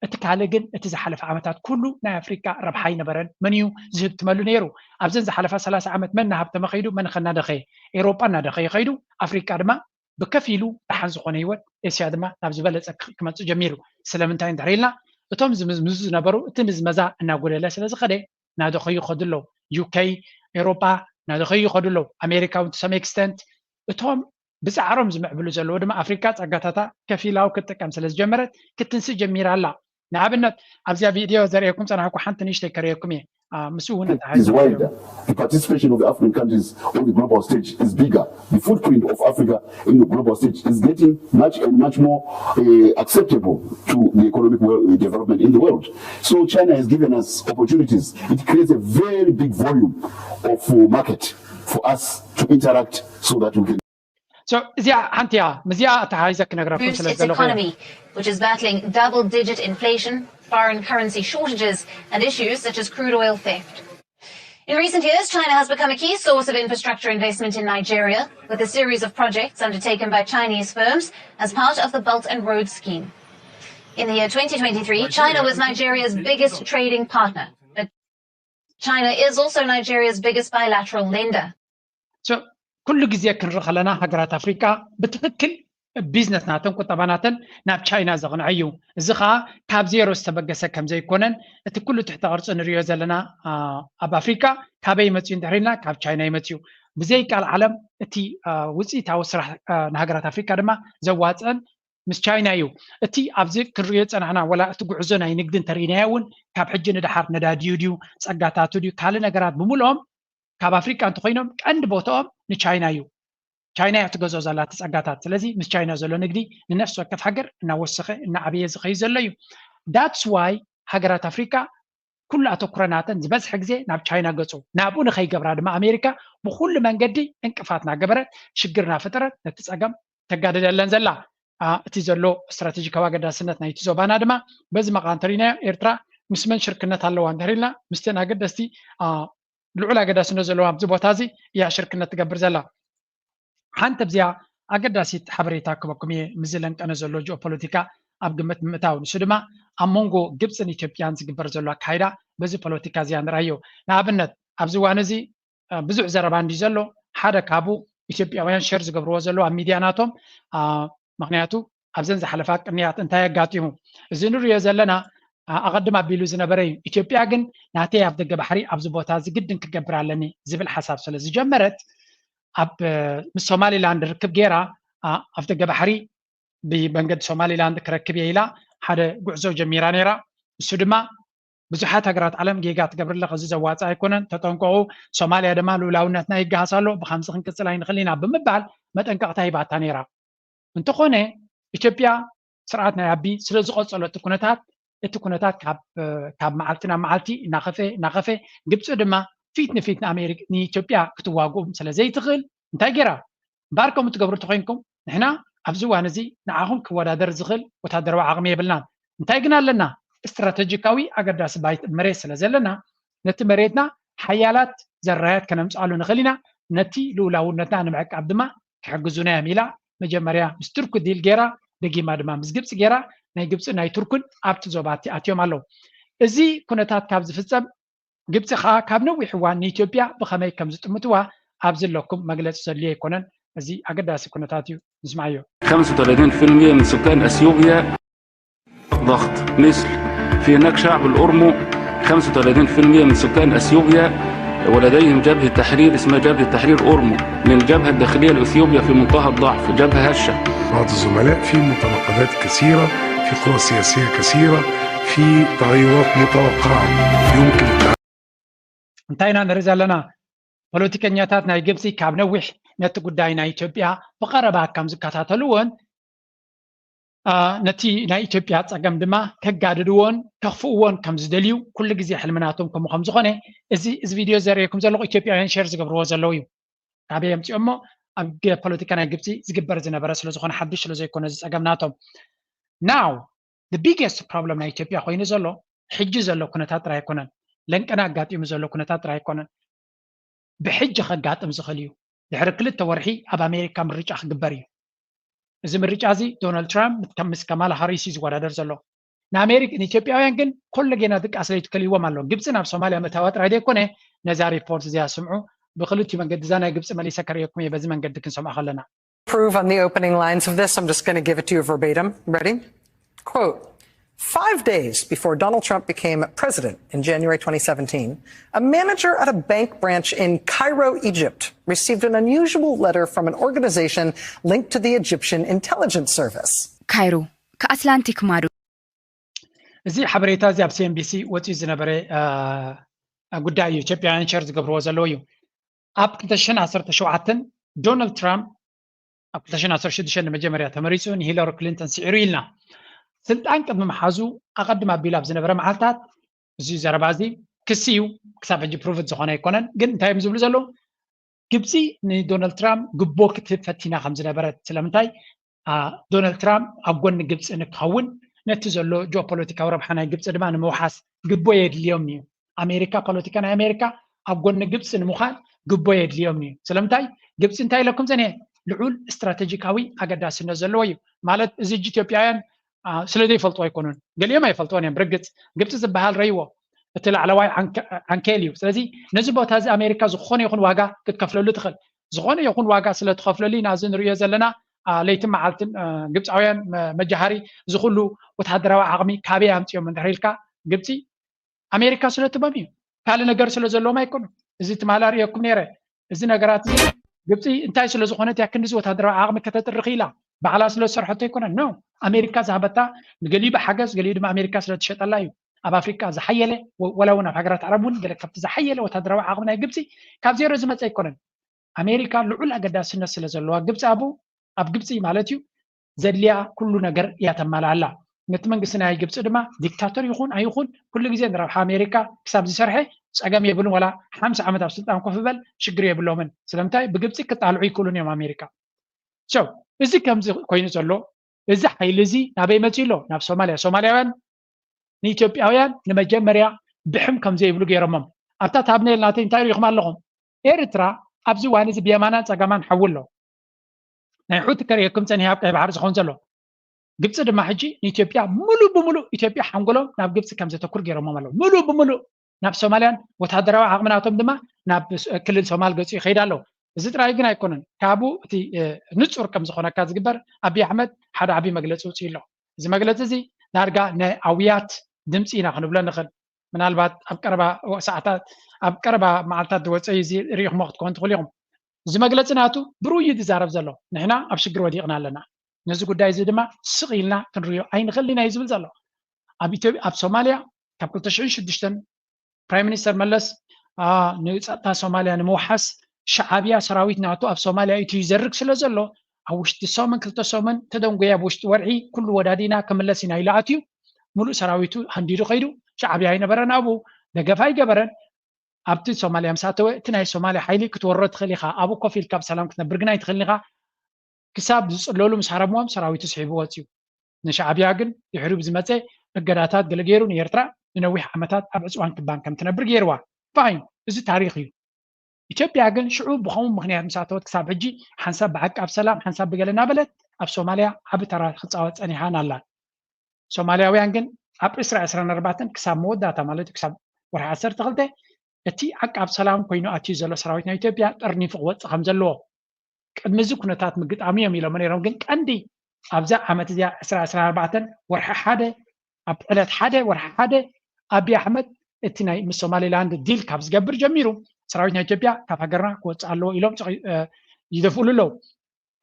Speaker 3: እቲ ካልእ ግን እቲ ዝሓለፈ ዓመታት ኩሉ ናይ ኣፍሪካ ረብሓ ይነበረን መን እዩ ዝህብ ትመሉ ነይሩ ኣብዘን ዝሓለፈ 30 ዓመት መን ናሃብተመ ኸይዱ መን ከናደኸየ ኤሮጳ እናደኸየ ኸይዱ ኣፍሪካ ድማ ብከፊሉ ደሓን ዝኾነ ህይወት ኤስያ ድማ ናብ ዝበለፀ ክመፅእ ጀሚሩ ስለምንታይ እንድሕር ኢልና እቶም ዝምዝምዙ ዝነበሩ እቲ ምዝመዛ እናጎደለ ስለ ዝኸደ እናደኸዩ ይኸዱ ኣለዉ ዩኬ ኤሮጳ እናደኸዩ ይኸዱ ኣለዉ ኣሜሪካ ውን ቱ ሰም ኤክስተንት እቶም ብፃዕሮም ዝምዕብሉ ዘለዎ ድማ ኣፍሪካ ፀጋታታ ከፊላዊ ክትጥቀም ስለ ዝጀመረት ክትንስእ ጀሚራ ኣላ ንኣብነት ኣብዚያ ቪድዮ ዘርእየኩም ፀናሕኩ ሓንቲ ንእሽተይ ከርእየኩም እየ ምስኡ እውን
Speaker 11: is wider. The participation of the African countries on the global stage is bigger. The footprint of Africa in the global stage is getting much more acceptable to the economic development in the world. So China has given us opportunities. It creates a very big volume of market for us to interact so that we can
Speaker 3: So إذا أنتيا مزيا تهايزك نقرأكم
Speaker 9: boost its economy, which is battling double-digit inflation, foreign currency shortages, and issues such as crude oil theft. In recent years, China has become a key source of infrastructure investment in Nigeria, with a series of projects undertaken by Chinese firms as part of the Belt and Road Scheme. In the year 2023, China was Nigeria's biggest trading partner, but China is also Nigeria's biggest bilateral lender.
Speaker 3: So كل جزية كنرخ لنا هجرات أفريقيا بتفكر بيزنس ناتن كتباناتن ناب تشاينا زغن عيو زخا كاب زيرو استبقسا كم زي كونن كله تحت غرس نريو زلنا أب أفريقيا كابي يمتيون دحرينا كاب تشاينا يمتيو بزي كالعالم تي وزي تاوسرح نهجرات أفريقيا دما زواتن مس تشاينا يو تي أبزي كريت أنا ولا تقعزنا ينقدن تريناون كاب حجنا دحر نداديو ديو سقاطاتو ديو كالنا جرات بمولهم كاب أفريقيا أنتو خينهم عند بوتهم نتشاينا يو تشاينا يعتقزوا زلات سقاطات لذي مس تشاينا زلو نقدي لنفس وقت حجر نوسخه نعبيه زخي زليو that's why هجرات أفريقيا كل أتوقرناتن زبز حجزي ناب تشاينا قصو نابون خي جبراد مع أمريكا بكل من قدي انكفاتنا جبرت شجرنا فترة نتسقم تجدد اللنزلا تيزلو استراتيجي كواجد سنتنا يتزو بنادما بز مقانترينا إيرترا مسمن شركنا تلو عندهريلا مستنا قد استي العلا قد سنزلوا بزبوتازي يا شركنا تجبر زلا حنت بزيا أقداسي حبريتا كمكمية مزلن كأنا زلوا جيوبوليتيكا أبقمت متاون سدما أمونغو جبسن إثيوبيان زجبر زلوا كايدا بزي بوليتيكا زيان رايو نابنت أبزوانزي بزو زربان دي زلوا حدا كابو إثيوبياويان شير زجبروا زلوا ميدياناتهم مغنياتو أبزن زحلفات أمنيات انتهى قاتيهم زينور يزلنا أقدم أبيلو زنبري إثيوبيا جن ناتي أبدأ بحري أبزبوتازي جدا كجبر علني زي الحساب سلزي جمرت أب الصومالي لاند ركب جيرا أفدق بحري ببنجد صومالي لاند كركب يلا هذا جزء جميرانيرا السودما بزحات هجرات علم جيجات قبل لغز زوات أيقونن تتنقو صومالي هذا مالو لونتنا يجهزالو بخمسة خن كسلين خلينا بمبال ما تنقع تهيبات تانيرا من تخونه إثيوبيا سرعتنا يبي سلزقت على التكونات كاب معلتي نخفة جبت قدما فيتنا أمريكا إثيوبيا كتواجو مثل زي تغل انتاجرا باركم تقبروا تخينكم نحنا أبزوا نزي نعهم كوادر زغل وتهدروا عقمية بلنا انتاجنا لنا استراتيجيكاوي أقدر سبايت مريس لزلنا نتمريتنا حيالات زرايات كنا مسألوا نخلينا نتي لولاو نتنا معك عبدما كحجزونا ميلا مجمريا مستركو ديل جيرا دقي ما دما مزجبس جيرا نيجبس ناي تركن أبت زوباتي أتيوم الله إزي كنتات كابز في السب جبت خا كابنو وحوان إثيوبيا بخمي كم زت متوا أبزل لكم مجلس سلية كونن إزي أقدر سكنتاتيو نسمعيو
Speaker 13: 35% من سكان أثيوبيا ضغط مثل في هناك شعب الأورمو 35% من سكان أثيوبيا ولديهم جبهة تحرير اسمها جبهة تحرير أورمو من الجبهة الداخلية لأثيوبيا في منتهى الضعف جبهة هشة.
Speaker 14: بعض الزملاء في متناقضات كثيرة في قوى سياسية كثيرة في تغيرات متوقعة يمكن
Speaker 3: انتهينا نرجع لنا بوليتيكنياتنا يجبسي كابنوح نتقداينا إثيوبيا بقربها كم زكاتاتلون نتي نا إثيوبيا تسقم دما كقاددون كخفوون كم زدليو كل جزء حلمناتهم كم خمس خانة إز فيديو زريكم زلوا إثيوبيا شير زقبروا زلويو كابي يمتي أمه أبغى بوليتيكنا يجبسي زقبر زنا برس لو زخان حدش لو زي كون زقمناتهم now the biggest problem نا إثيوبيا خوين زلوا حج زلوا كنتات راي كونن لأن أنا قاعد يمزلوا كنتات راي كونن بحج خقات مزخليو يحرك لي التورحي أب أمريكا مريج أخبريو إذا مريج عزي دونالد ترامب متكمس كمال هاريسيز ورادر زلوا نا أمريكا إن إثيوبيا ينقل كل جيناتك أصلي تكليوا مالهم جبسنا في صوماليا متوات رايدي كونه نزاري فورس زي سمعوا بخلوتي من قد زانا جبس ماليسا كريكم يبزي من قد كن سمع خلنا.
Speaker 15: Prove on the opening lines of this. I'm just going to give it to you verbatim. Ready? Quote. 5 days before Donald Trump became president in January 2017, a manager at a bank branch in Cairo, Egypt, received an unusual letter from an organization linked to the Egyptian intelligence service.
Speaker 16: Cairo, كأتلانتيك مارو.
Speaker 3: زي حبريتا زي بسي ام بي سي وتي زنبري قدايو تشبيان شيرز قبرو زلويو اب تشن 10 شوعتن دونالد ترامب اب تشن 10 شدشن مجمريا تمريسون هيلاري كلينتون سيريلنا سلطان قد محازو أقدم أبيلاب زنبرة معلتات زي زربازي كسيو كساب جي بروفيت زخانة يكونن جن تايم زبل زلو ግብፂ ንዶናልድ ትራምፕ ግቦ ክትፈቲና ከም ዝነበረት ስለምንታይ ዶናልድ ትራምፕ ኣብ ጎኒ ግብፂ ንክኸውን ነቲ ዘሎ ጂኦፖለቲካዊ ረብሓ ናይ ግብፂ ድማ ንምውሓስ ግቦ የድልዮም እዩ ኣሜሪካ ፖለቲካ ናይ ኣሜሪካ ኣብ ጎኒ ግብፂ ንምዃን ግቦ የድልዮም እዩ ስለምንታይ ግብፂ እንታይ ኢለኩም ዘኒሀ ልዑል ስትራቴጂካዊ ኣገዳስነት ዘለዎ እዩ ማለት እዚ ኢትዮጵያውያን ስለዘይፈልጥዎ ኣይኮኑን ገሊኦም ኣይፈልጥዎን እዮም ብርግፅ ግብፂ ዝበሃል ረይዎ እቲ ላዕለዋይ ዓንኬል እዩ ስለዚ ነዚ ቦታ እዚ ኣሜሪካ ዝኾነ ይኹን ዋጋ ክትከፍለሉ ትኽእል ዝኾነ ይኹን ዋጋ ስለትኸፍለሉ ናዚ ንሪኦ ዘለና ለይትን መዓልትን ግብፃውያን መጃሃሪ ዝኩሉ ወታደራዊ ዓቕሚ ካበይ ኣምፅኦም እንድሕር ኢልካ ግብፂ ኣሜሪካ ስለትቦም እዩ ካልእ ነገር ስለ ዘለዎም ኣይኮኑ እዚ ትማላ ርኢኩም ነይረ እዚ ነገራት እዚ ግብፂ እንታይ ስለ ዝኾነት ያ ክንዲ ወታደራዊ ዓቕሚ ከተጥርኽ ኢላ ባዕላ ስለ ዝሰርሐቶ ኣይኮነን ኖ ኣሜሪካ ዝሃበታ ንገሊኡ ብሓገዝ ገሊኡ ድማ ኣሜሪካ ስለትሸጠላ እዩ ኣብ ኣፍሪካ ዝሓየለ ወላ እውን ኣብ ሃገራት ዓረብ እውን ገለ ካብቲ ዝሓየለ ወታደራዊ ዓቕሚ ናይ ግብፂ ካብ ዜሮ ዝመፀ ኣይኮነን ኣሜሪካ ልዑል ኣገዳስነት ስለ ዘለዋ ግብፂ ኣብ ግብፂ ማለት እዩ ዘድልያ ኩሉ ነገር እያ ተመላላ ነቲ መንግስቲ ናይ ግብፂ ድማ ዲክታተር ይኹን ኣይኹን ኩሉ ግዜ ንረብሓ ኣሜሪካ ክሳብ ዝሰርሐ ፀገም የብሉን ወላ 50 ዓመት ኣብ ስልጣን ኮፍ በል ሽግር የብሎምን ስለምንታይ ብግብፂ ክጣልዑ ይክእሉን እዮም ኣሜሪካ እዚ ከምዚ ኮይኑ ዘሎ እዚ ሓይሊ እዚ ናበይ መፅኡ ኣሎ ናብ ሶማልያውያን ንኢትዮጵያውያን ንመጀመርያ ብሕም ከምዘይብሉ ገይሮሞም ኣብታ ታብኔል ናተይ እንታይ ሪኢኹም ኣለኹም ኤርትራ ኣብዚ ዋን እዚ ብየማናን ፀጋማን ሓውሎ ናይ ሑቲ ከሪአኩም ፀኒሐ ኣብ ቀይ ባሕሪ ዝኸውን ዘሎ ግብፂ ድማ ሕጂ ንኢትዮጵያ ሙሉእ ብሙሉእ ኢትዮጵያ ሓንጎሎም ናብ ግብፂ ከም ዘተኩር ገይሮሞም ኣለዉ ሙሉእ ብሙሉእ ናብ ሶማልያን ወታደራዊ ዓቕምናቶም ድማ ናብ ክልል ሶማል ገፂ ይኸይድ ኣለዉ እዚ ጥራይ ግን ኣይኮነን ካብኡ እቲ ንፁር ከም ዝኾነካ ዝግበር ኣብዪ ኣሕመድ ሓደ ዓብዪ መግለፂ ውፅኡ ኣሎ እዚ መግለፂ እዚ ዳርጋ ናይ ኣውያት ድምፂ ኢና ክንብሎ ንኽእል ምናልባት ኣብ ቀረባ ሰዓታት ኣብ ቀረባ መዓልታት ዝወፀ እዚ ርኢኹሞ ክትኮን ትኽእሉ ኢኹም እዚ መግለፂ ናቱ ብሩይ እዩ ዝዛረብ ዘሎ ንሕና ኣብ ሽግር ወዲቕና ኣለና ነዚ ጉዳይ እዚ ድማ ስቕ ኢልና ክንሪኦ ኣይንኽእልን እዩ ዝብል ዘሎ ኣብ ሶማልያ ካብ 2006 ፕራይም ሚኒስተር መለስ ንፀጥታ ሶማልያ ንምውሓስ ሻዕብያ ሰራዊት ናቱ ኣብ ሶማልያ እቲ ይዘርግ ስለ ዘሎ ኣብ ውሽጢ ሰሙን 2 ሰሙን ተደንጎያ ብውሽጢ ወርሒ ኩሉ ወዳዲና ክምለስ ኢና ኢሉ ኣትዩ ሙሉእ ሰራዊቱ ሃንዲዱ ኸይዱ ሻዕብያ ኣይነበረን ኣብኡ ደገፋ ኣይገበረን ኣብቲ ሶማልያ ምሳተወ እቲ ናይ ሶማልያ ሓይሊ ክትወሮ ትኽእል ኢኻ ኣብኡ ኮፍ ኢልካ ብሰላም ክትነብር ግን ኣይትኽእልን ኢኻ ክሳብ ዝፅለሉ ምስ ሃረምዎም ሰራዊቱ ስሒቡ ወፅዩ ንሻዕብያ ግን ድሕሪ ብዝመፀ እገዳታት ገለ ገይሩ ንኤርትራ ንነዊሕ ዓመታት ኣብ ዕፅዋን ክባን ከም ትነብር ገይርዋ ፋይን እዚ ታሪክ እዩ ኢትዮጵያ ግን ሽዑ ብኸምኡ ምክንያት ምሳተወት ክሳብ ሕጂ ሓንሳብ ብዓቃብ ሰላም ሓንሳብ ብገለ እናበለት ኣብ ሶማልያ ዓብ ተራ ክፃወት ፀኒሓን ኣላ ሶማልያውያን ግን ኣብ 2024 ክሳብ መወዳእታ ማለት እዩ ክሳብ ወርሒ 12 እቲ ዓቃብ ሰላም ኮይኑ ኣትዩ ዘሎ ሰራዊት ናይ ኢትዮጵያ ጠርኒፉ ክወፅእ ከም ዘለዎ ቅድሚ እዚ ኩነታት ምግጣሚ እዮም ኢሎም ነይሮም ግን ቀንዲ ኣብዛ ዓመት እዚኣ 2024 ወርሒ 1 ኣብ ዕለት 1 ወርሒ 1 ኣብዪ ኣሕመድ እቲ ናይ ምስ ሶማሌላንድ ዲል ካብ ዝገብር ጀሚሩ ሰራዊት ናይ ኢትዮጵያ ካብ ሃገርና ክወፅእ ኣለዎ ኢሎም ይደፍእሉ ኣለዉ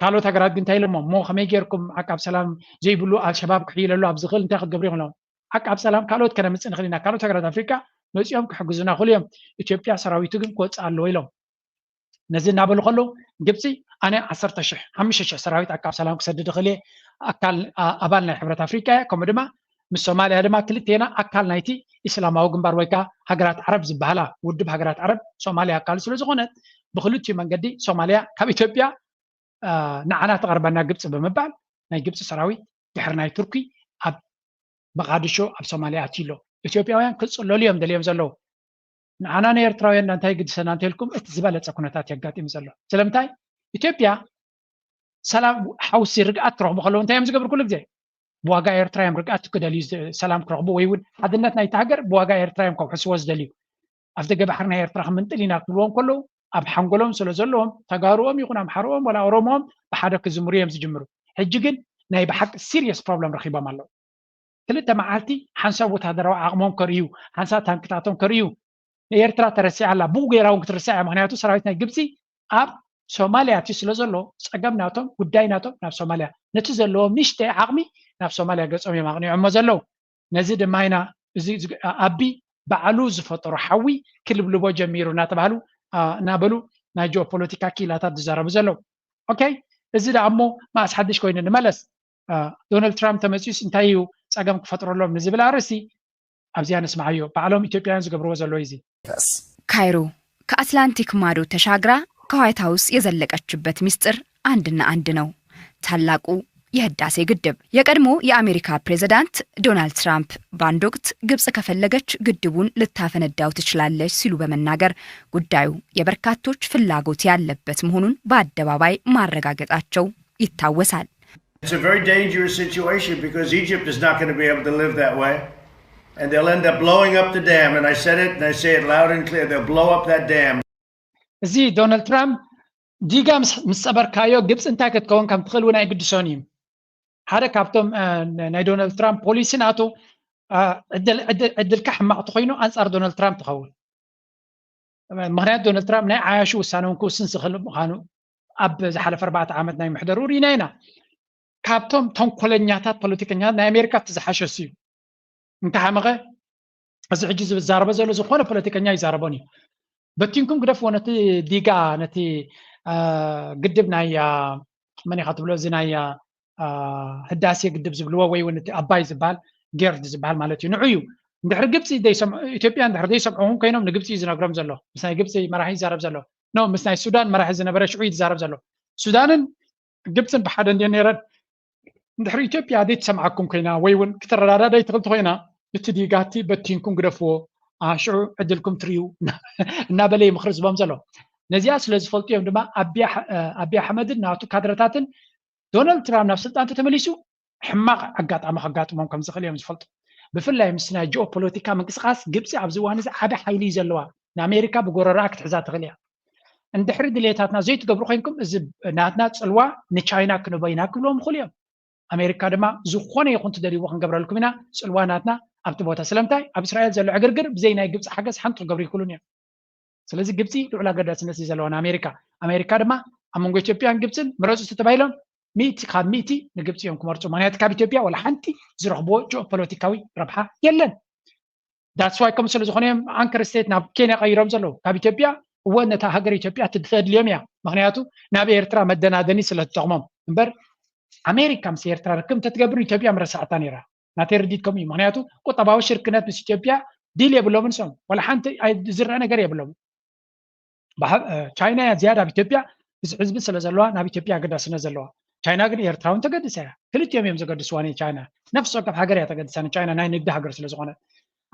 Speaker 3: ካልኦት ሃገራት ግን እንታይ ኢሎሞ እሞ ከመይ ጌርኩም ዓቃብ ሰላም ዘይብሉ ኣልሸባብ ክሕይለሉ ኣብ ዝኽእል እንታይ ክገብሩ ይኽእሎም ዓቃብ ሰላም ካልኦት ከነምፅእ ንኽእል ኢና ካልኦት ሃገራት ኣፍሪካ መፂኦም ክሕግዙና ክእሉ እዮም ኢትዮጵያ ሰራዊቱ ግን ክወፅእ ኣለዎ ኢሎም ነዚ እናበሉ ከለዉ ግብፂ ኣነ 5,000 ሰራዊት ዓቃብ ሰላም ክሰድድ ክእል እየ ኣባል ናይ ሕብረት ኣፍሪካ እየ ከምኡ ድማ ምስ ሶማልያ ድማ ክልቴና ኣካል ናይቲ ኢስላማዊ ግንባር ወይ ከዓ ሃገራት ዓረብ ዝበሃላ ውድብ ሃገራት ዓረብ ሶማልያ ኣካል ስለ ዝኾነት ብክልቲኡ መንገዲ ሶማልያ ካብ ኢትዮጵያ ንዓና ተቐርበና ግብፂ ብምባል ናይ ግብፂ ሰራዊት ድሕሪ ናይ ቱርኪ ኣብ መቃድሾ ኣብ ሶማልያ ኣትዩ ኣሎ ኢትዮጵያውያን ክፅለሉ እዮም ደልዮም ዘለዉ ንዓና ንኤርትራውያን እንታይ ግድሰና እንተኢልኩም እቲ ዝበለፀ ኩነታት የጋጢም ዘሎ ስለምንታይ ኢትዮጵያ ሰላም ሓውሲ ርግኣት ክረኽቡ ከለዉ እንታይ እዮም ዝገብሩ ኩሉ ግዜ ብዋጋ ኤርትራ እዮም ርግኣት ክደልዩ ሰላም ክረኽቡ ወይ እውን ሓድነት ናይቲ ሃገር ብዋጋ ኤርትራ እዮም ከውሕስዎ ዝደልዩ ኣብ ደገ ባሕሪ ናይ ኤርትራ ክምንጥል ኢና ክብልዎም ከለዉ ኣብ ሓንጎሎም ስለ ዘለዎም ተጋርኦም ይኹን ኣምሓርኦም ወላ ኦሮሞኦም ብሓደ ክዝምሩ እዮም ዝጅምሩ ሕጂ ግን ናይ ብሓቂ ሲሪየስ ፕሮብለም ረኺቦም ኣለዉ ክልተ መዓልቲ ሓንሳብ ወታደራዊ ዓቕሞም ከርእዩ ሓንሳብ ታንክታቶም ከርእዩ ንኤርትራ ተረሲዓ ኣላ ብኡ ጌራ እውን ክትርስዕ እያ ምክንያቱ ሰራዊት ናይ ግብፂ ኣብ ሶማልያ እቲ ስለ ዘሎ ፀገም ናቶም ጉዳይ ናቶም ናብ ሶማልያ ነቲ ዘለዎም ንእሽተይ ዓቕሚ ናብ ሶማልያ ገፆም እዮም ኣቕኒዖሞ ዘለዉ ነዚ ድማ ኢና እዚ ኣቢ ባዕሉ ዝፈጠሮ ሓዊ ክልብልቦ ጀሚሩ እናተባሃሉ እናበሉ ናይ ጂኦፖለቲካ ኪላታት ዝዛረቡ ዘለዉ ኦኬ እዚ ዳ እሞ ማእስ ሓድሽ ኮይኑ ንመለስ ዶናልድ ትራምፕ ተመፂኡስ እንታይ እዩ ፀገም ክፈጥረሎም ንዝብል ኣርእስቲ ኣብዚያ ንስማዓዮ ባዕሎም ኢትዮጵያውያን ዝገብርዎ ዘለዎ እዚ
Speaker 16: ካይሮ ከአትላንቲክ ማዶ ተሻግራ ከዋይት ሃውስ የዘለቀችበት ሚስጥር አንድና አንድ ነው። ታላቁ የህዳሴ ግድብ። የቀድሞ የአሜሪካ ፕሬዝዳንት ዶናልድ ትራምፕ በአንድ ወቅት ግብጽ ከፈለገች ግድቡን ልታፈነዳው ትችላለች ሲሉ በመናገር ጉዳዩ የበርካቶች ፍላጎት ያለበት መሆኑን በአደባባይ ማረጋገጣቸው ይታወሳል።
Speaker 17: It's a very dangerous situation because Egypt is not going to be able to live that way. And they'll end up blowing up the dam. And I said it and I say it loud and clear. They'll blow up that dam.
Speaker 3: زي دونالد ترامب ديغا مصبر كايو جبس انتا كتكون كم تخلونا يقدسونيم هذا كابتوم ناي دونالد ترامب بوليسي ناتو عدل كحم معطوخينو انصار دونالد ترامب تخول مغنيات دونالد ترامب ناي عايشو سانون كوسن سخل مخانو اب زحلف 4 عامات ناي محضروا ريناينا كابتوم تنكولنياتات بوليتيكنيات ناي امريكا تزحاشسيو انت حمقه از عجز بالزاربه زلو زخونه بوليتيكنيا يزاربوني بتينكم قدف ونتي ديغا نتي قدبنا يا من يخاطبلو زنايا هداسي قدب زبلوا وي ونتي اباي زبال غيرد زبال مالتي نعيو ندحر قبسي دي سمع اثيوبيا ندحر دي سمعون كاينوم نقبسي زناغرام زلو مساي قبسي مراحي زارب زلو نو مساي السودان مراحي زنبره شعيد زارب زلو سودانن قبسن بحد اندي نيرد ندحر اثيوبيا دي تسمعكم كاينا ويون كتررادا دي تغلط خوينا بتديغاتي بتينكم قدفو شعو عدلكم تريو نابلي مخرج بامزلو نزيا سلاز فلتيهم دما ابي احمد ناتو كادرتاتن دونالد ترامب نفس سلطان تمليسو حماق اقاطمهم كم زخليهم زفلط بفلاي مسنا جيو بوليتيكا منقسقاس جبسي ابزوانز عبي حيلي زلوا نامريكا بغورراك تحزات تغليا اندحر دليتاتنا زيت قبرو خينكم از ناتنا صلوا نچاينا كنبينا كلهم خليهم امريكا دما زخونه يكون تدري وخن قبرلكمنا صلواناتنا ابت بوتا سلامتاي اب اسرائيل زلو عقرقر بزيناي جبس حقس حنط قبر يكونون ስለዚህ ግብጽ ሉዕላ ገዳስነት ይዘለዋን አሜሪካ ድማ አመንጎ ኢትዮጵያን ግብጽን ምረጹ ተባይሎም ሚቲ ካብ ሚቲ ንግብጽ እዮም ክመርጹ ማንያት ካብ ኢትዮጵያ ወላ ሓንቲ ዝረኽቦ ጂኦፖለቲካዊ ረብሓ የለን ዳትስ ዋይ ከም ስለዝኾነ አንከር ስቴት ናብ ኬንያ ቀይሮም ዘለው ካብ ኢትዮጵያ ወነታ ሃገር ኢትዮጵያ ትድፈድልዮም እያ ምክንያቱ ናብ ኤርትራ መደናደኒ ስለተጠቕሞም እምበር አሜሪካ ምስ ኤርትራ ርክብ ተትገብር ኢትዮጵያ ምረሳዕታ ነይራ ናተርዲትኩም እዩ ምክንያቱ ቁጠባዊ ሽርክነት ምስ ኢትዮጵያ ዲል የብሎምን ሰም ወላ ሓንቲ ዝረአ ነገር የብሎም ቻይና زياده بኢትዮጵያ ህዝብ ስለዘለዋ ናብ ኢትዮጵያ ገዳስነ ዘለዋ ቻይና ግን ኤርትራውን ተገድሰ ክልቲኦም እዮም ዘገድስዋን ቻይና ነፍስ ወከፍ ሃገር ያተገድሰን ቻይና ናይ ንግዲ ሃገር ስለዝኾነ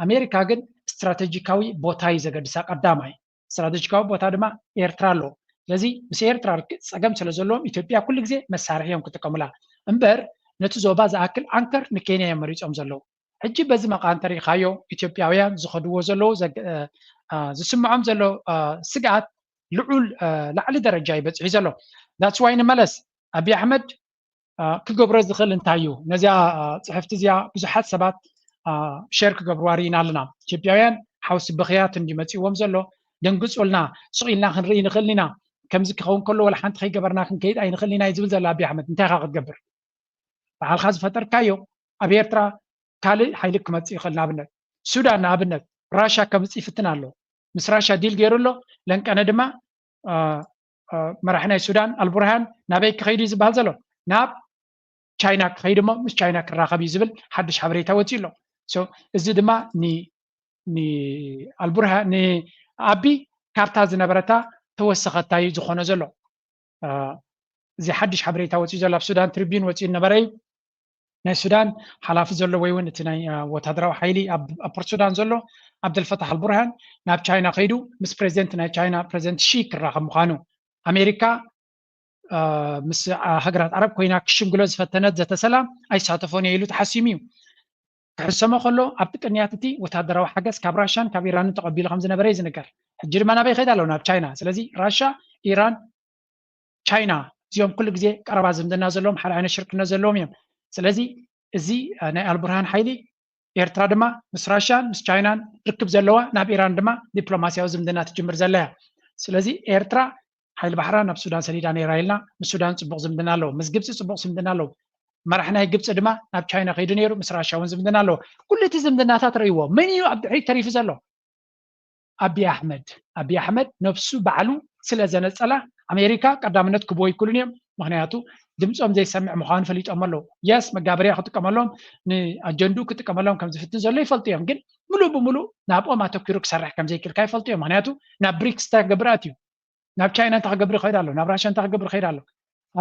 Speaker 3: አሜሪካ ግን ስትራቴጂካዊ ቦታ ይዘገድሳ ቀዳማይ ስትራቴጂካዊ ቦታ ድማ ኤርትራ ኣሎ ስለዚህ ምስ ኤርትራ ፀገም ስለዘለዎም ኢትዮጵያ ኩሉ ግዜ መሳርሒ እዮም ክጥቀሙላ እምበር ነቲ ዞባ ዝኣክል አንከር ንኬንያ የመሪፆም ዘለው ሕጂ በዚ መቃንተሪ ካዮ ኢትዮጵያውያን ዝኸድዎ ዘለው ዝስምዖም ዘለው ስጋት ልዑል ላዕሊ ደረጃ ይበፅሑ ዘሎ ዳትስ ዋይ ንመለስ አቢ አሕመድ ክገብሮ ዝኽእል እንታይ እዩ ነዚያ ፅሕፍቲ እዚያ ብዙሓት ሰባት ሼር ክገብርዋ ርኢና ኣለና ኢትዮጵያውያን ሓውሲ ብኽያት እንዲመፂዎም ዘሎ ደንግፁልና ስቑኢልና ክንርኢ ንኽእል ኢና ከምዚ ክኸውን ከሎ ወላ ሓንቲ ከይገበርና ክንከይድ ኣይንኽእል ኢና ዝብል ዘሎ አቢ አሕመድ እንታይ ካ ክትገብር በዓልካ ዝፈጠርካዮ ኣብ ኤርትራ ካልእ ሓይሊ ክመፅእ ይኽእል ንኣብነት ሱዳን ንኣብነት ራሻ ከምፅእ ይፍትን ኣሎ ምስ ራሻ ዲል ገይሩሎ ለንቀነ ድማ መራሕናይ ሱዳን አልቡርሃን ናበይ ክኸይዱ ዝባሃል ዘሎ ናብ ቻይና ክኸይድ ሞ ምስ ቻይና ክራኸብ እዩ ዝብል ሓድሽ ሓበሬታ ወፂኡ ኣሎ እዚ ድማ አልቡርሃን ንኣቢ ካብታ ዝነበረታ ተወሰኸታ እዩ ዝኾነ ዘሎ እዚ ሓድሽ ሓበሬታ ወፂኡ ዘሎ ኣብ ሱዳን ትሪቢዩን ወፂኡ ነበረ እዩ ናይ ሱዳን ሓላፊ ዘሎ ወይ እውን እቲ ናይ ወታደራዊ ሓይሊ ኣብ ፖርት ሱዳን ዘሎ ዓብደልፈታሕ አልቡርሃን ናብ ቻይና ከይዱ ምስ ፕሬዚደንት ናይ ቻይና ፕሬዚደንት ሺ ክራኸብ ምዃኑ አሜሪካ ምስ ሃገራት ዓረብ ኮይና ክሽምግሎ ዝፈተነት ዘተሰላም ኣይሳተፎን ኢሉ ተሓሲሙ እዩ ክሕሰሞ ከሎ ኣብቲ ቅንያት እቲ ወታደራዊ ሓገዝ ካብ ራሻን ካብ ኢራንን ተቐቢሉ ከም ዝነበረ እዩ ዝነገር ሕጂ ድማ ናበይ ከይድ ኣለዉ ናብ ቻይና ስለዚ ራሻ ኢራን ቻይና እዚኦም ኩሉ ግዜ ቀረባ ዝምድና ዘለዎም ሓደ ዓይነት ሽርክነት ዘለዎም እዮም ስለዚ እዚ ናይ አልቡርሃን ሓይሊ ኤርትራ ድማ ምስ ራሻን ምስ ቻይናን ርክብ ዘለዋ ናብ ኢራን ድማ ዲፕሎማሲያዊ ዝምድና ትጅምር ዘላ እያ ስለዚ ኤርትራ ሓይሊ ባሕራ ናብ ሱዳን ሰዲዳ ነይራ ኢልና ምስ ሱዳን ፅቡቅ ዝምድና ኣለዎ ምስ ግብፂ ፅቡቅ ዝምድና ኣለዎ መራሒ ናይ ግብፂ ድማ ናብ ቻይና ከይዱ ነይሩ ምስ ራሻ እውን ዝምድና ኣለዎ ኩሉ እቲ ዝምድናታት ርእይዎ መን እዩ ኣብ ድሕሪት ተሪፉ ዘሎ አቢ አሕመድ ነፍሱ ባዕሉ ስለ ዘነፀላ አሜሪካ ቀዳምነት ክቦ ይክሉን እዮም ምክንያቱ ድምፆም ዘይሰምዕ ምዃኑ ፈሊጦም ኣለዉ የስ መጋበርያ ክጥቀመሎም ንኣጀንዱ ክጥቀመሎም ከም ዝፍትን ዘሎ ይፈልጡ እዮም ግን ሙሉእ ብሙሉእ ናብኦም ኣተኪሩ ክሰርሕ ከም ዘይክልካ ይፈልጡ እዮም ምክንያቱ ናብ ብሪክስ ተገብራት እዩ ናብ ቻይና ተኸገብር ይኸይዳለሁ ናብ ራሽያ ተኸገብር ይኸይዳለሁ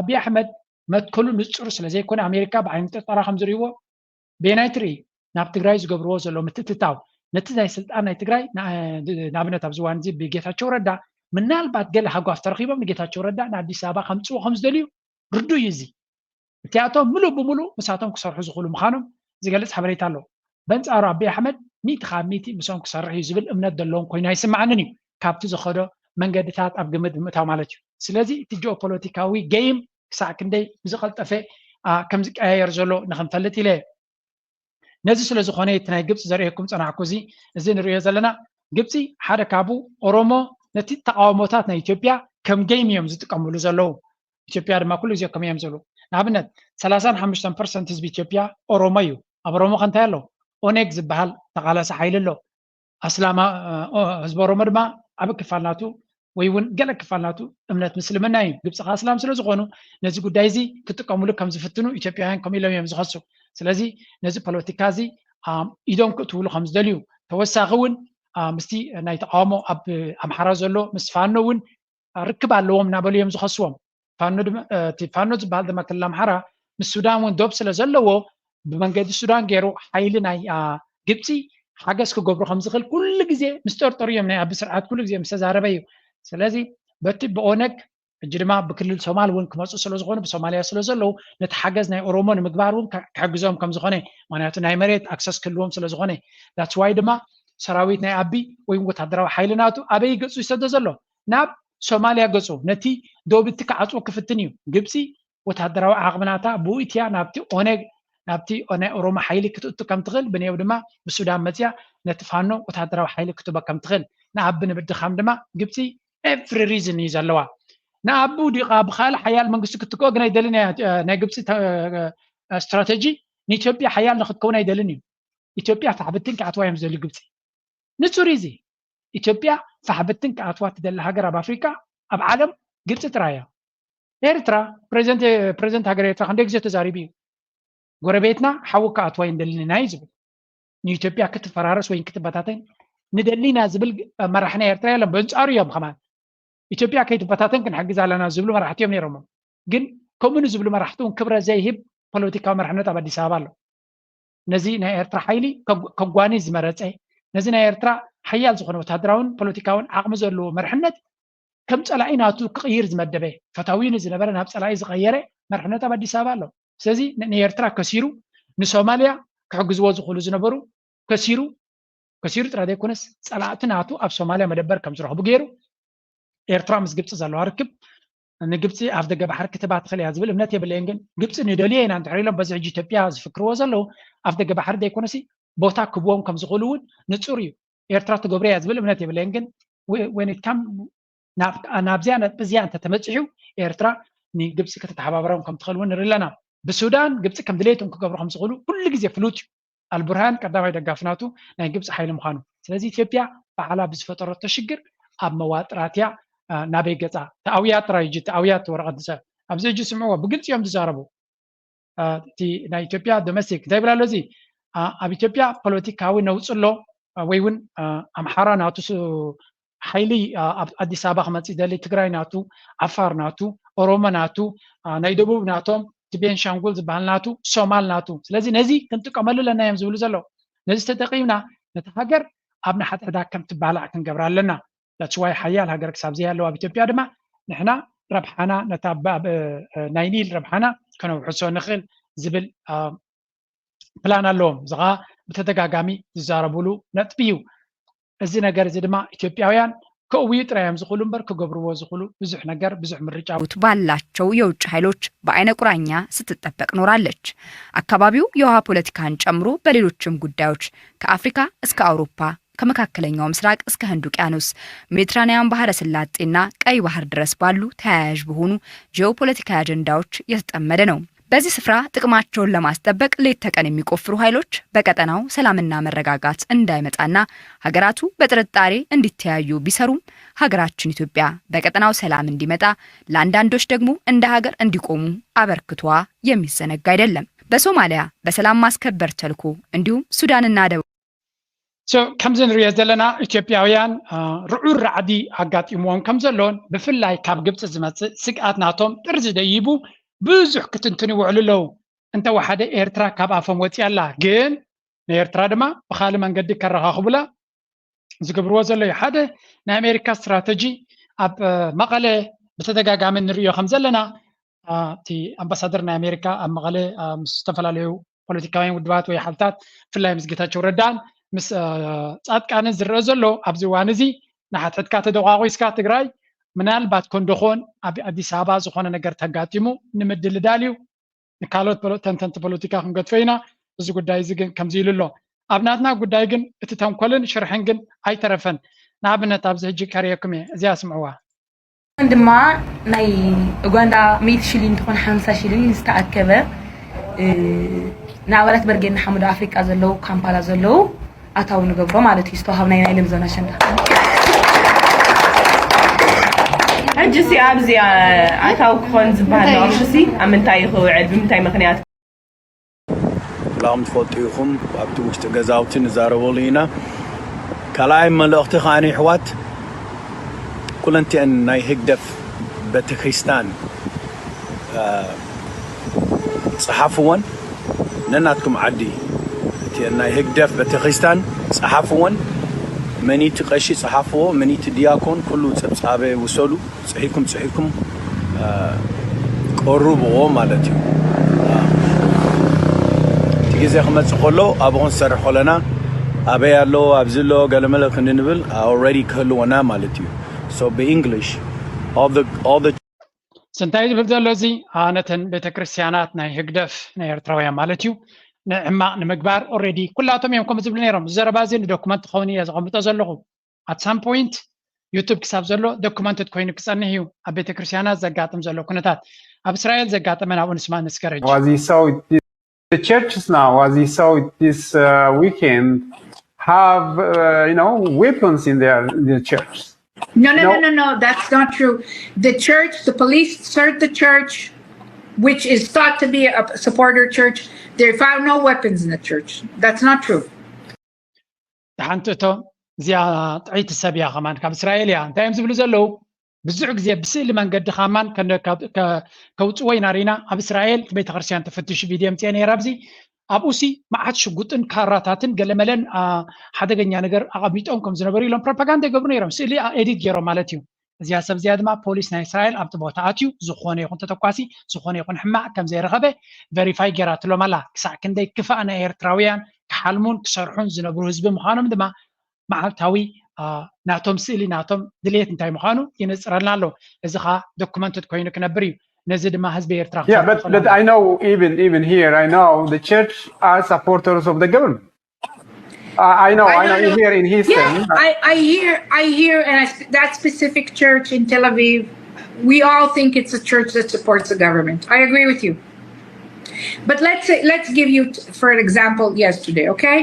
Speaker 3: አብይ አሕመድ መትከሉ ንጹር ስለዘይኮነ ኣሜሪካ ብዓይኒ ጥርጣራ ከም ዝርእይዎ ቤናይ ትርኢ ናብ ትግራይ ዝገብርዎ ዘሎ ምትትታው ነቲ ናይ ስልጣን ናይ ትግራይ ንኣብነት ኣብ ዝዋን እዚ ብጌታቸው ረዳ ምናልባት ገለ ሃጓፍ ተረኺቦም ንጌታቸው ረዳ ንኣዲስ ኣበባ ከምፅዎ ከም ዝደልዩ ርዱእ እዩ እዚ እቲኣቶም ሙሉእ ብሙሉእ ምሳቶም ክሰርሑ ዝኽእሉ ምዃኖም ዝገልፅ ሓበሬታ ኣሎ በንፃሩ ኣበይ ኣሕመድ 100% ምሶም ክሰርሕ እዩ ዝብል እምነት ዘለዎም ኮይኑ ኣይስማዓንን እዩ ካብቲ ዝኸዶ መንገድታት ኣብ ግምት ብምእታው ማለት እዩ ስለዚ እቲ ጂኦፖለቲካዊ ጌም ክሳዕ ክንደይ ብዝቐልጠፈ ከም ዝቀያየር ዘሎ ንክንፈልጥ ኢለ ነዚ ስለ ዝኾነ እቲ ናይ ግብፂ ዘርእየኩም ፀናዕኩ እዚ ንሪኦ ዘለና ግብፂ ሓደ ካብኡ ኦሮሞ ነቲ ተቃውሞታት ናይ ኢትዮጵያ ከም ጌም እዮም ዝጥቀምሉ ዘለዉ ኢትዮጵያ ድማ ኩሉ ግዜ ከም እዮም ዘለዉ ንኣብነት 35% ህዝቢ ኢትዮጵያ ኦሮሞ እዩ ኣብ ኦሮሞ ከንታይ ኣሎ ኦኔግ ዝበሃል ተቃላሲ ሓይሊ ኣሎ ኣስላማ ህዝቢ ኦሮሞ ድማ ኣብ ክፋልናቱ ወይ እውን ገለ ክፋልናቱ እምነት ምስልምና እዩ ግብፂ ካ እስላም ስለ ዝኾኑ ነዚ ጉዳይ እዚ ክጥቀምሉ ከም ዝፍትኑ ኢትዮጵያውያን ከም ኢሎም እዮም ዝኸሱ ስለዚ ነዚ ፖለቲካ እዚ ኢዶም ክእትውሉ ከም ዝደልዩ ተወሳኺ እውን ምስቲ ናይ ተቃውሞ ኣብ ኣምሓራ ዘሎ ምስ ፋኖ እውን ርክብ ኣለዎም እናበሉ እዮም ዝኸስዎም ፋኖ ዝበሃል ድማ ክልል ኣምሓራ ምስ ሱዳን እውን ዶብ ስለ ዘለዎ ብመንገዲ ሱዳን ገይሩ ሓይሊ ናይ ግብፂ ሓገዝ ክገብሩ ከም ዝኽእል ኩሉ ግዜ ምስ ጠርጠሩ እዮም ናይ ኣቢ ስርዓት ኩሉ ግዜ ምስ ተዛረበ እዩ ስለዚ በቲ ብኦነግ እጂ ድማ ብክልል ሶማል እውን ክመፁ ስለ ዝኾኑ ብሶማልያ ስለ ዘለዉ ነቲ ሓገዝ ናይ ኦሮሞ ንምግባር እውን ክሕግዞም ከም ዝኾነ ምክንያቱ ናይ መሬት ኣክሰስ ክህልዎም ስለ ዝኾነ ዳትስ ዋይ ድማ ሰራዊት ናይ ኣቢ ወይ ወታደራዊ ሓይሊ ናቱ ኣበይ ገፁ ይሰዶ ዘሎ ናብ ሶማልያ ገፁ ነቲ ዶብቲ ክዓፅዎ ክፍትን እዩ ግብፂ ወታደራዊ ዓቕምናታ ብኡትያ ናብቲ ኦነግ ናብቲ ናይ ኦሮሞ ሓይሊ ክትእቱ ከም ትኽእል ብንየው ድማ ብሱዳን መፅያ ነቲ ፋኖ ወታደራዊ ሓይሊ ክትበ ከም ትኽእል ንኣቢ ንምድኻም ድማ ግብፂ ኤቭሪ ሪዝን እዩ ዘለዋ ንኣቢ ዲቓ ብካልእ ሓያል መንግስቲ ክትከኦ ግን ኣይደልን ናይ ግብፂ ስትራቴጂ ንኢትዮጵያ ሓያል ንክትከውን ኣይደልን እዩ ኢትዮጵያ ፋሕብትን ክኣትዋ እዮም ዝደልዩ ግብፂ ንጹር እዚ ኢትዮጵያ ፋሕብትን ክኣትዋ ትደሊ ሃገር ኣብ ኣፍሪካ ኣብ ዓለም ግብፂ ጥራያ ኤርትራ ፕሬዚደንት ሃገር ኤርትራ ክንደይ ግዜ ተዛሪቡ እዩ ጎረቤትና ሓዊ ክኣትዋ ይንደልኒና እዩ ዝብል ንኢትዮጵያ ክትፈራረስ ወይ ክትበታተን ንደሊና ዝብል መራሕና ኤርትራ የለን በንፃሩ እዮም ከማን ኢትዮጵያ ከይትበታተን ክንሕግዝ ኣለና ዝብሉ መራሕቲ እዮም ነይሮም ግን ከምኡ ዝብሉ መራሕቲ እውን ክብረ ዘይህብ ፖለቲካዊ መራሕነት ኣብ ኣዲስ ኣበባ ኣሎ ነዚ ናይ ኤርትራ ሓይሊ ከጓኒ ዝመረፀ ነዚ ናይ ኤርትራ ሓያል ዝኾነ ወታደራውን ፖለቲካውን ዓቕሚ ዘለዎ መርሕነት ከም ፀላኢ ናቱ ክቕይር ዝመደበ ፈታዊ ዝነበረ ናብ ፀላኢ ዝቐየረ መርሕነት ኣብ ኣዲስ ኣበባ ኣሎ ስለዚ ንኤርትራ ከሲሩ ንሶማልያ ክሕግዝዎ ዝኽእሉ ዝነበሩ ከሲሩ ጥራይ ዘይኮነስ ፀላእቲ ናቱ ኣብ ሶማልያ መደበር ከም ዝረኽቡ ገይሩ ኤርትራ ምስ ግብፂ ዘለዋ ርክብ ንግብፂ ኣብ ደገ ባሕሪ ክትባ ትኽእል እያ ዝብል እምነት የብለየን ግን ግብፂ ንደልየ ኢና እንድሕር ኢሎም በዚ ሕጂ ኢትዮጵያ ዝፍክርዎ ዘለዉ ኣብ ደገ ባሕሪ ዘይኮነሲ ቦታ ክብዎም ከም ዝኽእሉ እውን ንፁር እዩ ኤርትራ ትገብሮ እያ ዝብል እምነት የብለየን ግን ወይኒትካም ናብዚያ ነጥብዚያ እንተተመፅሑ ኤርትራ ንግብፂ ክትተሓባበሮም ከም ትኽእል እውን ንርኢ ኣለና ብሱዳን ግብፂ ከም ድሌቶም ክገብሩ ከም ዝኽእሉ ኩሉ ግዜ ፍሉጥ እዩ አልቡርሃን ቀዳማይ ደጋፍናቱ ናይ ግብፂ ሓይሊ ምዃኑ ስለዚ ኢትዮጵያ በዓላ ብዝፈጠረቶ ሽግር ኣብ መዋጥራት እያ ናበይ ገፃ ተኣውያ ጥራይ እጂ ተኣውያት ወረቐት ዝሰብ ኣብዚ እጂ ስምዕዎ ብግልፂ እዮም ዝዛረቡ እቲ ናይ ኢትዮጵያ ዶሜስቲክ እንታይ ይብላ ኣሎ እዚ ኣብ ኢትዮጵያ ፖለቲካዊ ነውፅሎ ወይ እውን ኣምሓራ ናቱ ሓይሊ ኣብ ኣዲስ ኣበባ ክመፅእ ይደሊ ትግራይ ናቱ ዓፋር ናቱ ኦሮሞ ናቱ ናይ ደቡብ ናቶም ቤንሻንጉል ዝበሃል ናቱ ሶማል ናቱ ስለዚ ነዚ ክንጥቀመሉ ኣለና እዮም ዝብሉ ዘሎ ነዚ ተጠቂምና ነቲ ሃገር ኣብ ናሓትሕዳ ከም ትባላዕ ክንገብራ ኣለና ዳትስ ዋይ ሓያል ሃገር ክሳብ ዘይ ኣለዋ ኣብ ኢትዮጵያ ድማ ንሕና ረብሓና ነታ ናይ ኒል ረብሓና ከነውሕሶ ንኽእል ዝብል ፕላን ኣለዎም እዚ ከዓ ብተደጋጋሚ ዝዛረብሉ ነጥቢ እዩ እዚ ነገር እዚ ድማ ኢትዮጵያውያን ከእውዩ ጥራዮም ዝኽእሉ እምበር ክገብርዎ ዝኽእሉ ብዙሕ ነገር ብዙሕ ምርጫ
Speaker 16: ባላቸው የውጭ ኃይሎች በአይነ ቁራኛ ስትጠበቅ ኖራለች። አካባቢው የውሃ ፖለቲካን ጨምሮ በሌሎችም ጉዳዮች ከአፍሪካ እስከ አውሮፓ ከመካከለኛው ምስራቅ እስከ ህንድ ውቅያኖስ ሜዲትራኒያን ባህረ ሰላጤና ቀይ ባህር ድረስ ባሉ ተያያዥ በሆኑ ጂኦፖለቲካዊ አጀንዳዎች የተጠመደ ነው። በዚህ ስፍራ ጥቅማቸውን ለማስጠበቅ ሌት ተቀን የሚቆፍሩ ኃይሎች በቀጠናው ሰላምና መረጋጋት እንዳይመጣና ሀገራቱ በጥርጣሬ እንዲተያዩ ቢሰሩም ሀገራችን ኢትዮጵያ በቀጠናው ሰላም እንዲመጣ ለአንዳንዶች ደግሞ እንደ ሀገር እንዲቆሙ አበርክቷ የሚዘነጋ አይደለም። በሶማሊያ በሰላም ማስከበር ተልዕኮ እንዲሁም ሱዳንና
Speaker 3: ከምዚ ንሪኦ ዘለና ኢትዮጵያውያን ርዑር ራዕዲ ኣጋጢሞዎም ከም ዘሎን ብፍላይ ካብ ግብፂ ዝመፅእ ስግኣት ናቶም ጥርዚ ደይቡ ብዙሕ ክትንትን ይውዕሉ ኣለዉ እንተወሓደ ኤርትራ ካብ ኣፎም ወፂኣ ኣላ ግን ንኤርትራ ድማ ብካልእ መንገዲ ከረኻኽቡላ ዝገብርዎ ዘሎ እዩ ሓደ ናይ ኣሜሪካ ስትራተጂ ኣብ መቐለ ብተደጋጋሚ ንሪኦ ከም ዘለና እቲ ኣምባሳደር ናይ ኣሜሪካ ኣብ መቐለ ምስ ዝተፈላለዩ ፖለቲካውያን ውድባት ወይ ሓልታት ብፍላይ ምስ ጌታቸው ረዳን ምስ ጻድቃንን ዝረአ ዘሎ ኣብዚ እዋን እዚ ንሓትሕትካ ተደቋቒስካ ትግራይ ምናልባት ኮንዶኾን ኣብ ኣዲስ ኣበባ ዝኾነ ነገር ተጋጢሙ ንምድልዳል እዩ ንካልኦት ተንተንቲ ፖለቲካ ክንገድፎ ኢና እዚ ጉዳይ እዚ ግን ከምዚ ኢሉ ኣሎ ኣብ ናትና ጉዳይ ግን እቲ ተንኮልን ሽርሕን ግን ኣይተረፈን ንኣብነት ኣብዚ ሕጂ ካርየኩም እየ እዚኣ ስምዕዋ
Speaker 18: ድማ ናይ ኡጋንዳ 100 ሽሊን ትኾን 50 ሽሊን ዝተኣከበ ንኣባላት በርጌና ሓሙድ ኣፍሪቃ ዘለው ካምፓላ ዘለው ኣታው ንገብሮ ማለት እዩ ዝተዋሃብና ናይ ልም ዞን ኣሸንዳ ሕጂ ሲ ኣብዚ ኣታው ክኾን ዝበሃል ቅርሺ ኣብ ምንታይ ይኽውዕል ብምንታይ ምክንያት
Speaker 19: ላም ትፈልጡ ኢኹም ኣብቲ ውሽጢ ገዛውቲ ንዛረበሉ ኢና ካልኣይ መልእኽቲ ከዓኒ ኣሕዋት ኩለንቲአን ናይ ህግደፍ ቤተክርስትያን ፀሓፍዎን ነናትኩም ዓዲ እቲ ናይ ህግደፍ ቤተክርስትያን ፀሓፍዎን መኒቲ ቀሺ ፀሓፍዎ መኒቲ ዲያኮን ኩሉ ፀብፃበ ውሰሉ ፅሒኩም ቀርብዎ ማለት እዩ እቲ ግዜ ክመፅእ ከሎ ኣብኹን ዝሰርሕ ከለና ኣበይ ኣሎ ኣብዚ ኣሎ ገለመለ ክንንብል already ክህልወና ማለት እዩ so by English all the
Speaker 3: ስንታይ ዝብል ዘሎ እዚ ነተን ቤተክርስትያናት ናይ ህግደፍ ናይ ኤርትራውያን ማለት እዩ ንዕማቕ ንምግባር ኦልሬዲ ኩላቶም እዮም ከምኡ ዝብሉ ነይሮም ዘረባ እዚ ንዶኩመንት ክኸውን እየ ዘቐምጦ ዘለኹ at some point ዩቱብ ክሳብ ዘሎ ዶኩመንትድ ኮይኑ ክፀንሕ እዩ ኣብ ቤተክርስትያናት ዘጋጥም ዘሎ ኩነታት ኣብ እስራኤል ዘጋጠመ ናብኡ ንስማ ንስከረጅ
Speaker 20: The churches now, as you saw this weekend, have weapons in the church.
Speaker 21: No, that's not true. The church, the police searched the church, which is thought to be a supporter church. They found no weapons in the church. That's not true.
Speaker 3: تحنتو زي تعيت السبيا كمان كاب إسرائيليا تايم زبلو زلو بزعق زي بسيل من قد خامان كان كوت وين أرينا أب إسرائيل بيت خرسيان تفتش فيديو متياني رابزي أبوسي ما عادش قطن كاراتاتن قال ملن حدا جنيا نجر أقابيت أمكم زنبري لهم propaganda قبرني رام سيلي إديت جرو مالتيو زي حسب زيادة ما بوليس نا إسرائيل أبت بوتاتيو زخونة يكون تتوقاسي زخونة يكون حماء كم زي رغبة verify جرات لهم لا كسا كندي كفا أنا إيرتراويان كحلمون كسرحون زنبرو حزب مخانم دما معلتاوي ناتهم سيلي ناتهم دليت انتاي مخانو ينصرنا له إذا خا documented كوينو كنبريو نزيد ما حزب إيرترا.
Speaker 20: Yeah, but I know even here I know the church are supporters of the government. I know here in Houston.
Speaker 21: Yeah, I hear, and that specific church in Tel Aviv, we all think it's a church that supports the government. I agree with you. But let's give you, for an example, yesterday, okay?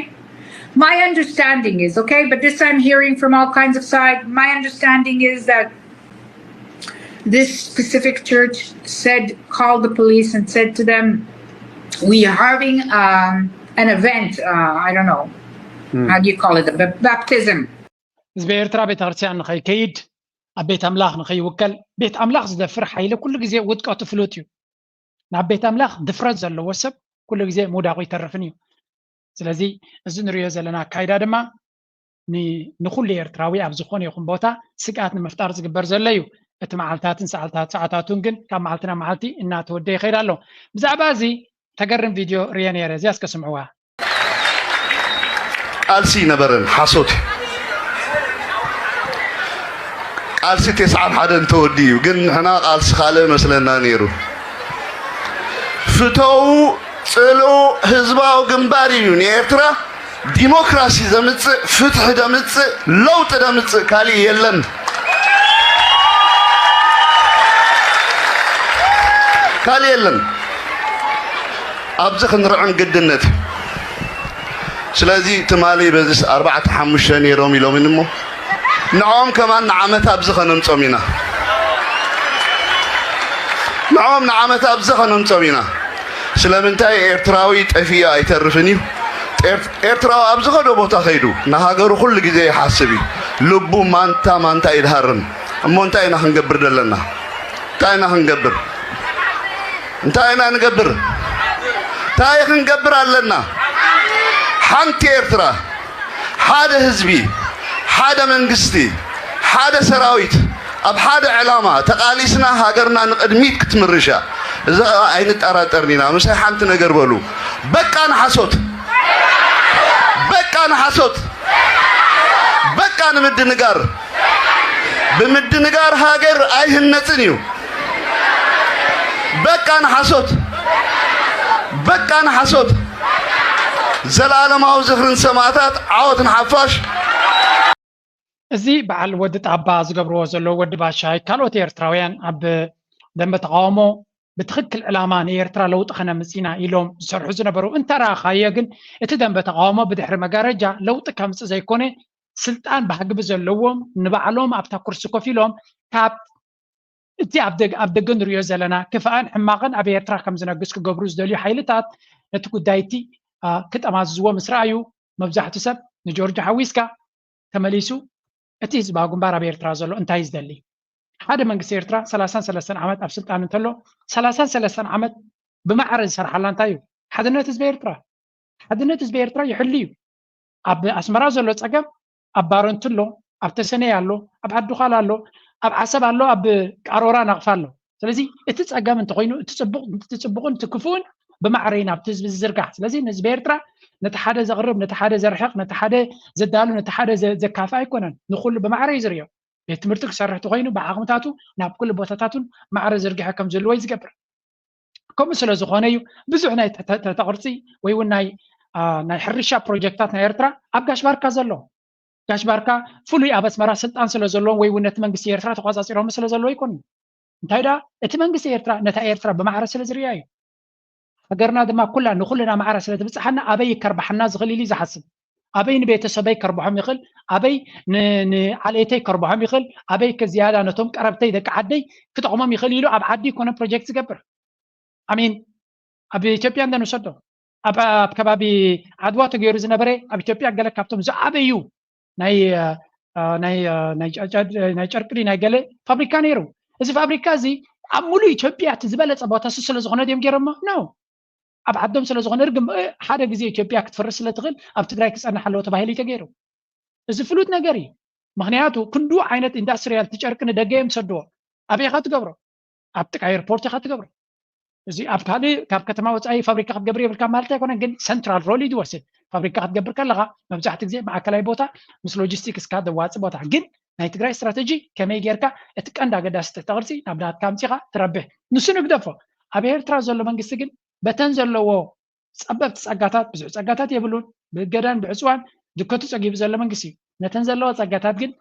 Speaker 21: My understanding is, okay, but this I'm hearing from all kinds of sides. My understanding is that this specific church called the police and said to them, we are having an event, I don't know, how do you call it, a baptism.
Speaker 3: زبيرترا بيت غرسيان نخي كيد بيت أملاخ نخي وكل بيت أملاخ زدفر حيلة كل جزء ودك فلوتيو نعم بيت أملاخ دفرز اللي وسب كل جزء موداقي ترفنيو ስለዚህ እዚ ንሪኦ ዘለና ካይዳ ድማ ንኩሉ ኤርትራዊ ኣብ ዝኾነ ይኹን ቦታ ስግኣት ንምፍጣር ዝግበር ዘሎ እዩ እቲ መዓልታትን ሰዓታቱን ግን ካብ መዓልቲ ናብ መዓልቲ እናተወደየ ይኸይድ ኣሎ ብዛዕባ እዚ ተገርም ቪድዮ ርየ ነይረ እዚኣ እስከ ስምዕዋ
Speaker 22: ቃልሲ ነበረን ሓሶት ቃልሲ 91 እንተወዲ እዩ ግን ንሕና ቃልሲ ካልእ መስለና ነይሩ ፍተው ጽልኡ ህዝባዊ ግንባር እዩ ንኤርትራ ዲሞክራሲ ዘምጽእ ፍትሕ ዘምጽእ ለውጥ ዘምጽእ ካሊእ የለን ካሊእ የለን ኣብዚ ክንርዕን ግድነት ስለዚ ትማሊ በዚ 4-5 ነይሮም ኢሎም እሞ ንዖም ከማን ንዓመት ኣብዚ ኸነምጾም ኢና ንዖም ንዓመት ኣብዚ ኸነምጾም ኢና ስለምንታይ ኤርትራዊ ጠፊኡ ኣይተርፍን እዩ ኤርትራዊ ኣብ ዝኸዶ ቦታ ኸይዱ ንሃገሩ ኩሉ ግዜ ይሓስብ እዩ ልቡ ማንታ ይድሃርም እሞ እንታይ ኢና ክንገብር ዘለና እንታይ ኢና ክንገብር ኣለና ሓንቲ ኤርትራ ሓደ ህዝቢ ሓደ መንግስቲ ሓደ ሰራዊት ኣብ ሓደ ዕላማ ተቃሊስና ሃገርና ንቅድሚት ክትምርሻ እዛ ኣይንጠራጠርን ኢና ምሳይ ሓንቲ ነገር በሉ በቃ ንሓሶት በቃ ንምድንጋር ብምድንጋር ሃገር ኣይህነፅን እዩ በቃ ንሓሶት ዘላለማዊ ዝኽርን ሰማዕታት ዓወት ንሓፋሽ
Speaker 3: እዚ በዓል ወዲ ጣባ ዝገብርዎ ዘሎ ወዲ ባሻይ ካልኦት ኤርትራውያን ኣብ ደንበ ተቃውሞ ብትክክል ዕላማ ንኤርትራ ለውጢ ከነምፂና ኢሎም ዝሰርሑ ዝነበሩ እንተረኣኻዮ ግን እቲ ደንበ ተቃውሞ ብድሕሪ መጋረጃ ለውጢ ከምፅእ ዘይኮነ ስልጣን ባህግቢ ዘለዎም ንባዕሎም ኣብታ ኩርሲ ኮፍ ኢሎም ካብ እቲ ኣብ ደገ ንሪኦ ዘለና ክፍኣን ሕማቕን ኣብ ኤርትራ ከም ዝነግስ ክገብሩ ዝደልዩ ሓይልታት ነቲ ጉዳይቲ ክጠማዝዝዎ ምስ ረኣዩ መብዛሕትኡ ሰብ ንጆርጅ ሓዊስካ ተመሊሱ እቲ ህዝባዊ ግንባር ኣብ ኤርትራ ዘሎ እንታይ ዝደሊ ሓደ መንግስቲ ኤርትራ 33 ዓመት ኣብ ስልጣን እንተሎ 33 ዓመት ብማዕረ ዝሰርሓላ እንታይ እዩ ሓድነት ህዝቢ ኤርትራ ይሕሉ እዩ ኣብ ኣስመራ ዘሎ ፀገም ኣብ ባሮንት ኣሎ ኣብ ተሰነይ ኣሎ ኣብ ዓዱኻል ኣሎ ኣብ ዓሰብ ኣሎ ኣብ ቃሮራ ነቕፋ ኣሎ ስለዚ እቲ ፀገም እንተኮይኑ እቲ ፅቡቕን እቲ ክፉእን ብማዕረ ናብቲ ህዝቢ ዝዝርጋሕ ስለዚ ንህዝቢ ኤርትራ ነቲ ሓደ ዘቕርብ ነቲ ሓደ ዘርሕቕ ነቲ ሓደ ዘዳሉ ነቲ ሓደ ዘካፍእ ኣይኮነን ንኩሉ ብማዕረ እዩ ዝርዮ ቤት ትምህርቲ ክሰርሕ ተኮይኑ ብዓቕምታቱ ናብ ኩሉ ቦታታቱን ማዕረ ዘርጊሐ ከም ዘለዎ ዝገብር ከምኡ ስለ ዝኾነ እዩ ብዙሕ ናይ ተቕርፂ ወይ እውን ናይ ሕርሻ ፕሮጀክታት ናይ ኤርትራ ኣብ ጋሽባርካ ዘሎ ጋሽባርካ ፍሉይ ኣብ ኣስመራ ስልጣን ስለ ዘለዎ ወይ እውን ነቲ መንግስቲ ኤርትራ ተቆፃፂሮም ስለ ዘለዎ ይኮኑ እንታይ ዳ እቲ መንግስቲ ኤርትራ ነታ ኤርትራ ብማዕረ ስለ ዝርያ እዩ ሃገርና ድማ ንኩልና ማዕረ ስለ ትብፅሓና ኣበይ ከርባሓና ዝኽእል ኢሉ ዝሓስብ ኣበይ ንቤተሰበይ ከርብሖም ይኽእል ኣበይ ንዓልየተይ ከርብሖም ይኽእል ኣበይ ከዝያዳ ነቶም ቀረብተይ ደቂ ዓደይ ክጠቕሞም ይኽእል ኢሉ ኣብ ዓዲ ኮነ ፕሮጀክት ዝገብር ኣሚን ኣብ ኢትዮጵያ እንደንወሰዶ ኣብ ከባቢ ዓድዋ ተገይሩ ዝነበረ ኣብ ኢትዮጵያ ገለ ካብቶም ዝዓበዩ ናይ ጨርቂ ናይ ገለ ፋብሪካ ነይሩ እዚ ፋብሪካ እዚ ኣብ ሙሉእ ኢትዮጵያ እቲ ዝበለፀ ቦታ ስለ ዝኾነ ድዮም ገይሮሞ ነው ኣብ ዓዶም ስለ ዝኾነ ርግም ሓደ ግዜ ኢትዮጵያ ክትፈርስ ስለ ትኽእል ኣብ ትግራይ ክፀንሕ ኣለዎ ተባሂሉ ተገይሩ እዚ ፍሉጥ ነገር እዩ ምክንያቱ ክንዱ ዓይነት ኢንዳስትሪያል ትጨርቂ ንደገ እዮም ሰድዎ ኣበይ ኢኻ ትገብሮ ኣብ ጥቃ ኤርፖርት ኢኻ ትገብሮ እዚ ኣብ ካልእ ካብ ከተማ ወፃኢ ፋብሪካ ክትገብር የብልካ ማለት ኣይኮነን ግን ሰንትራል ሮል እዩ ዝወስድ ፋብሪካ ክትገብር ከለኻ መብዛሕትኡ ግዜ ማእከላይ ቦታ ምስ ሎጂስቲክስካ ዘዋፅእ ቦታ ግን ናይ ትግራይ ስትራቴጂ ከመይ ጌርካ እቲ ቀንዲ ኣገዳሲ ተቕርፂ ናብ ዳትካ ምፂኻ ትረብሕ ንሱ ንግደፎ ኣብ ኤርትራ ዘሎ መንግስቲ ግን በተን ዘለዎ ፀበብቲ ፀጋታት ብዙሕ ፀጋታት የብሉን ብገዳን ብዕፅዋን ድከቱ ፀጊቡ ዘሎ መንግስቲ እዩ ነተን ዘለዎ ፀጋታት ግን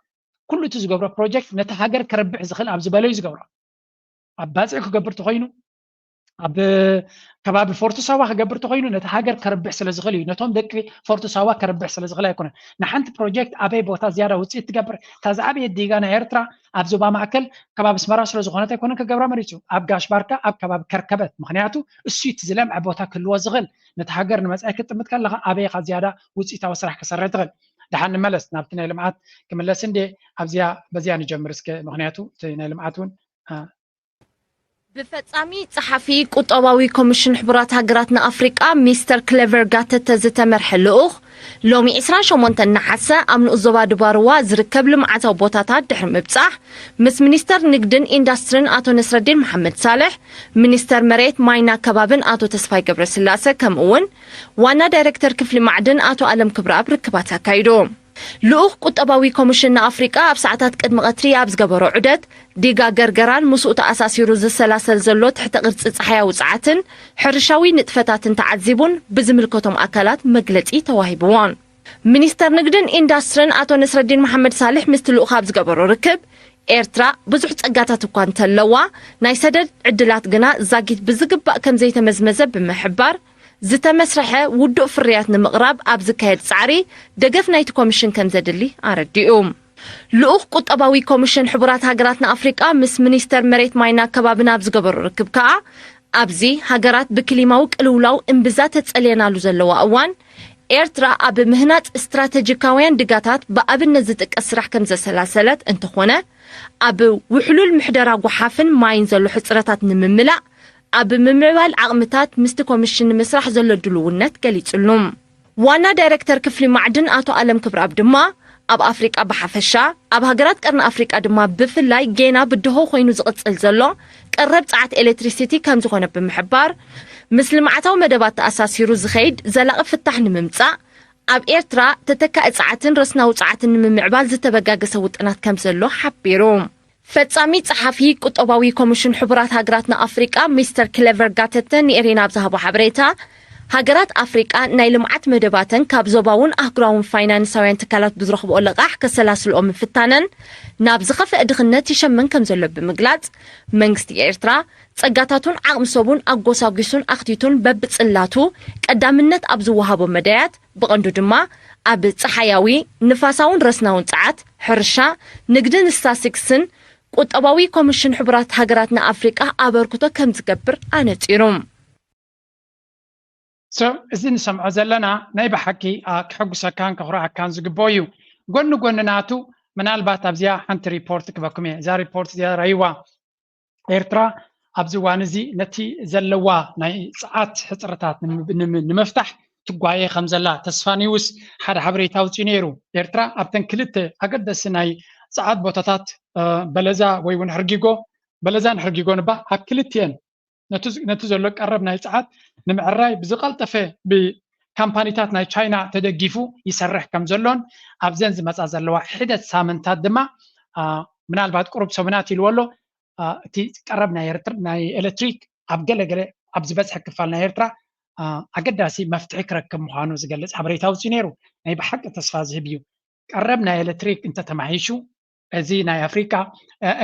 Speaker 3: ኩሉ እቲ ዝገብሮ ፕሮጀክት ነቲ ሃገር ከረብሕ ዝኽእል ኣብ ዝበለ እዩ ዝገብሮ ኣብ ባፅዕ ክገብር ተኮይኑ ኣብ ከባቢ ፎርቶ ሳዋ ክገብር ተኮይኑ ነቲ ሃገር ከረብሕ ስለ ዝኽእል እዩ ነቶም ደቂ ፎርቶ ሳዋ ከረብሕ ስለ ዝኽእል ኣይኮነን ንሓንቲ ፕሮጀክት ኣበይ ቦታ ዝያዳ ውፅኢት ትገብር እታ ዝዓበየት ዲጋ ናይ ኤርትራ ኣብ ዞባ ማእከል ከባቢ ኣስመራ ስለ ዝኾነት ኣይኮነን ክገብራ መሪፁ ኣብ ጋሽባርካ ኣብ ከባቢ ከርከበት ምክንያቱ እሱ እቲ ዝለምዐ ቦታ ክህልዎ ዝኽእል ነቲ ሃገር ንመፃኢ ክትጥምት ከለኻ ኣበይኻ ዝያዳ ውፅኢታዊ ስራሕ ክሰርሕ ትኽእል ድሓን ንመለስ ናብቲ ናይ ልምዓት ክምለስ እንደ ኣብዚያ በዚያ ንጀምር እስከ ምክንያቱ እቲ ናይ ልምዓት እውን
Speaker 1: ብፈጻሚ ጸሓፊ ቁጠባዊ ኮሚሽን ሕቡራት ሃገራት ንኣፍሪቃ ሚስተር ክሌቨር ጋተተ ዝተመርሐ ልኡኽ ሎሚ 28 ናሓሰ ኣብ ንኡስ ዞባ ድባርዋ ዝርከብ ልምዓታዊ ቦታታት ድሕሪ ምብጻሕ ምስ ሚኒስተር ንግድን ኢንዳስትሪን ኣቶ ነስረዲን መሓመድ ሳልሕ ሚኒስተር መሬት ማይና ከባብን ኣቶ ተስፋይ ገብረስላሴ ከምኡ እውን ዋና ዳይሬክተር ክፍሊ ማዕድን ኣቶ ኣለም ክብረኣብ ርክባት ኣካይዱ ልኡኽ ቁጠባዊ ኮሚሽን ንኣፍሪቃ ኣብ ሰዓታት ቅድሚ ቀትሪ ኣብ ዝገበሮ ዑደት ዲጋ ገርገራን ምስኡ ተኣሳሲሩ ዝሰላሰል ዘሎ ትሕቲ ቅርፂ ፀሓያ ውፅዓትን ሕርሻዊ ንጥፈታትን ተዓዚቡን ብዝምልከቶም ኣካላት መግለፂ ተዋሂብዎን ሚኒስተር ንግድን ኢንዳስትሪን ኣቶ ነስረዲን መሓመድ ሳልሕ ምስቲ ልኡኽ ኣብ ዝገበሮ ርክብ ኤርትራ ብዙሕ ፀጋታት እኳ እንተለዋ ናይ ሰደድ ዕድላት ግና ዛጊት ብዝግባእ ከም ዘይተመዝመዘ ብምሕባር ዝተመስረሐ ውዱእ ፍርያት ንምቕራብ ኣብ ዝካየድ ፃዕሪ ደገፍ ናይቲ ኮሚሽን ከም ዘድሊ ኣረዲኡ ልኡኽ ቁጠባዊ ኮሚሽን ሕቡራት ሃገራት ንኣፍሪቃ ምስ ሚኒስተር መሬት ማይና ከባብና ኣብ ዝገበሩ ርክብ ከዓ ኣብዚ ሃገራት ብክሊማዊ ቅልውላው እምብዛ ተፀልየናሉ ዘለዋ እዋን ኤርትራ ኣብ ምህናጽ ስትራቴጂካውያን ድጋታት ብኣብነት ዝጥቀስ ስራሕ ከም ዘሰላሰለት እንትኾነ ኣብ ውሕሉል ምሕደራ ጎሓፍን ማይን ዘሎ ሕፅረታት ንምምላእ ኣብ ምምዕባል ዓቕምታት ምስቲ ኮሚሽን ንምስራሕ ዘሎ ድልውነት ገሊጹሉ ዋና ዳይሬክተር ክፍሊ ማዕድን ኣቶ ኣለም ክብረኣብ ድማ ኣብ ኣፍሪቃ ብሓፈሻ ኣብ ሃገራት ቀርኒ ኣፍሪቃ ድማ ብፍላይ ጌና ብድሆ ኮይኑ ዝቕጽል ዘሎ ቀረብ ጸዓት ኤሌክትሪሲቲ ከም ዝኾነ ብምሕባር ምስ ልምዓታዊ መደባት ተኣሳሲሩ ዝኸይድ ዘላቒ ፍታሕ ንምምጻእ ኣብ ኤርትራ ተተካኢ ጸዓትን ረስናዊ ጸዓትን ንምምዕባል ዝተበጋገሰ ውጥናት ከም ዘሎ ሓቢሩ ፈጻሚ ጸሓፊ ቁጠባዊ ኮሚሽን ሕቡራት ሃገራትና ኣፍሪቃ ሚስተር ክሌቨር ጋተተን ንኤሬና ብዝሃቦ ሓበሬታ ሃገራት ኣፍሪቃ ናይ ልምዓት መደባተን ካብ ዞባውን ኣህጉራውን ፋይናንሳውያን ትካላት ብዝረኽብኦ ልቓሕ ከሰላስልኦም ምፍታነን ናብ ዝኸፍአ ድኽነት ይሸመን ከም ዘሎ ብምግላጽ መንግስቲ ኤርትራ ጸጋታቱን ዓቕሚ ሰቡን ኣጎሳጒሱን ኣኽቲቱን በብጽላቱ ቀዳምነት ኣብ ዝወሃቦ መዳያት ብቐንዱ ድማ ኣብ ፀሓያዊ ንፋሳውን ረስናውን ጸዓት ሕርሻ ንግድን ስታትስቲክስን ቁጠባዊ ኮሚሽን ሕቡራት ሃገራትና ኣፍሪቃ ኣበርክቶ ከም ዝገብር ኣነጺሩ
Speaker 3: እዚ ንሰምዖ ዘለና ናይ ብሓቂ ክሕጉሰካን ክኹርዓካን ዝግብኦ እዩ ጎኒ ናቱ ምናልባት ኣብዚኣ ሓንቲ ሪፖርት ክበኩም እየ እዛ ሪፖርት እዚኣ ራይዋ ኤርትራ ኣብዚ እዋን እዚ ነቲ ዘለዋ ናይ ጸዓት ሕፅረታት ንምፍታሕ ትጓየ ከም ዘላ ተስፋኒውስ ሓደ ሓበሬታ ውፅኡ ነይሩ ኤርትራ ኣብተን ክልተ ኣገደሲ ናይ ጸዓት ቦታታት በለዛ ወይ እውን በለዛን ሕርጊጎ ንባ ኣብ ክልቲአን ነቲ ዘሎ ቀረብ ናይ ጸዓት ንምዕራይ ብዝቐልጠፈ ብካምፓኒታት ናይ ቻይና ተደጊፉ ይሰርሕ ከም ዘሎን ኣብዘን ዝመጻ ዘለዋ ሒደት ሳምንታት ድማ ምናልባት ቁሩብ ሰሙናት ኢልዎ ኣሎ እቲ ቀረብ ናይ ኤሌክትሪክ ኣብ ገለገለ ኣብ ዝበፅሐ ክፋል ናይ ኤርትራ ኣገዳሲ መፍትሒ ክረክብ ምዃኑ ዝገልጽ ሓበሬታ ውፅኡ ነይሩ ናይ ብሓቂ ተስፋ ዝህብ እዩ ቀረብ ናይ ኤሌክትሪክ እንተተማሂሹ እዚ ናይ ኣፍሪካ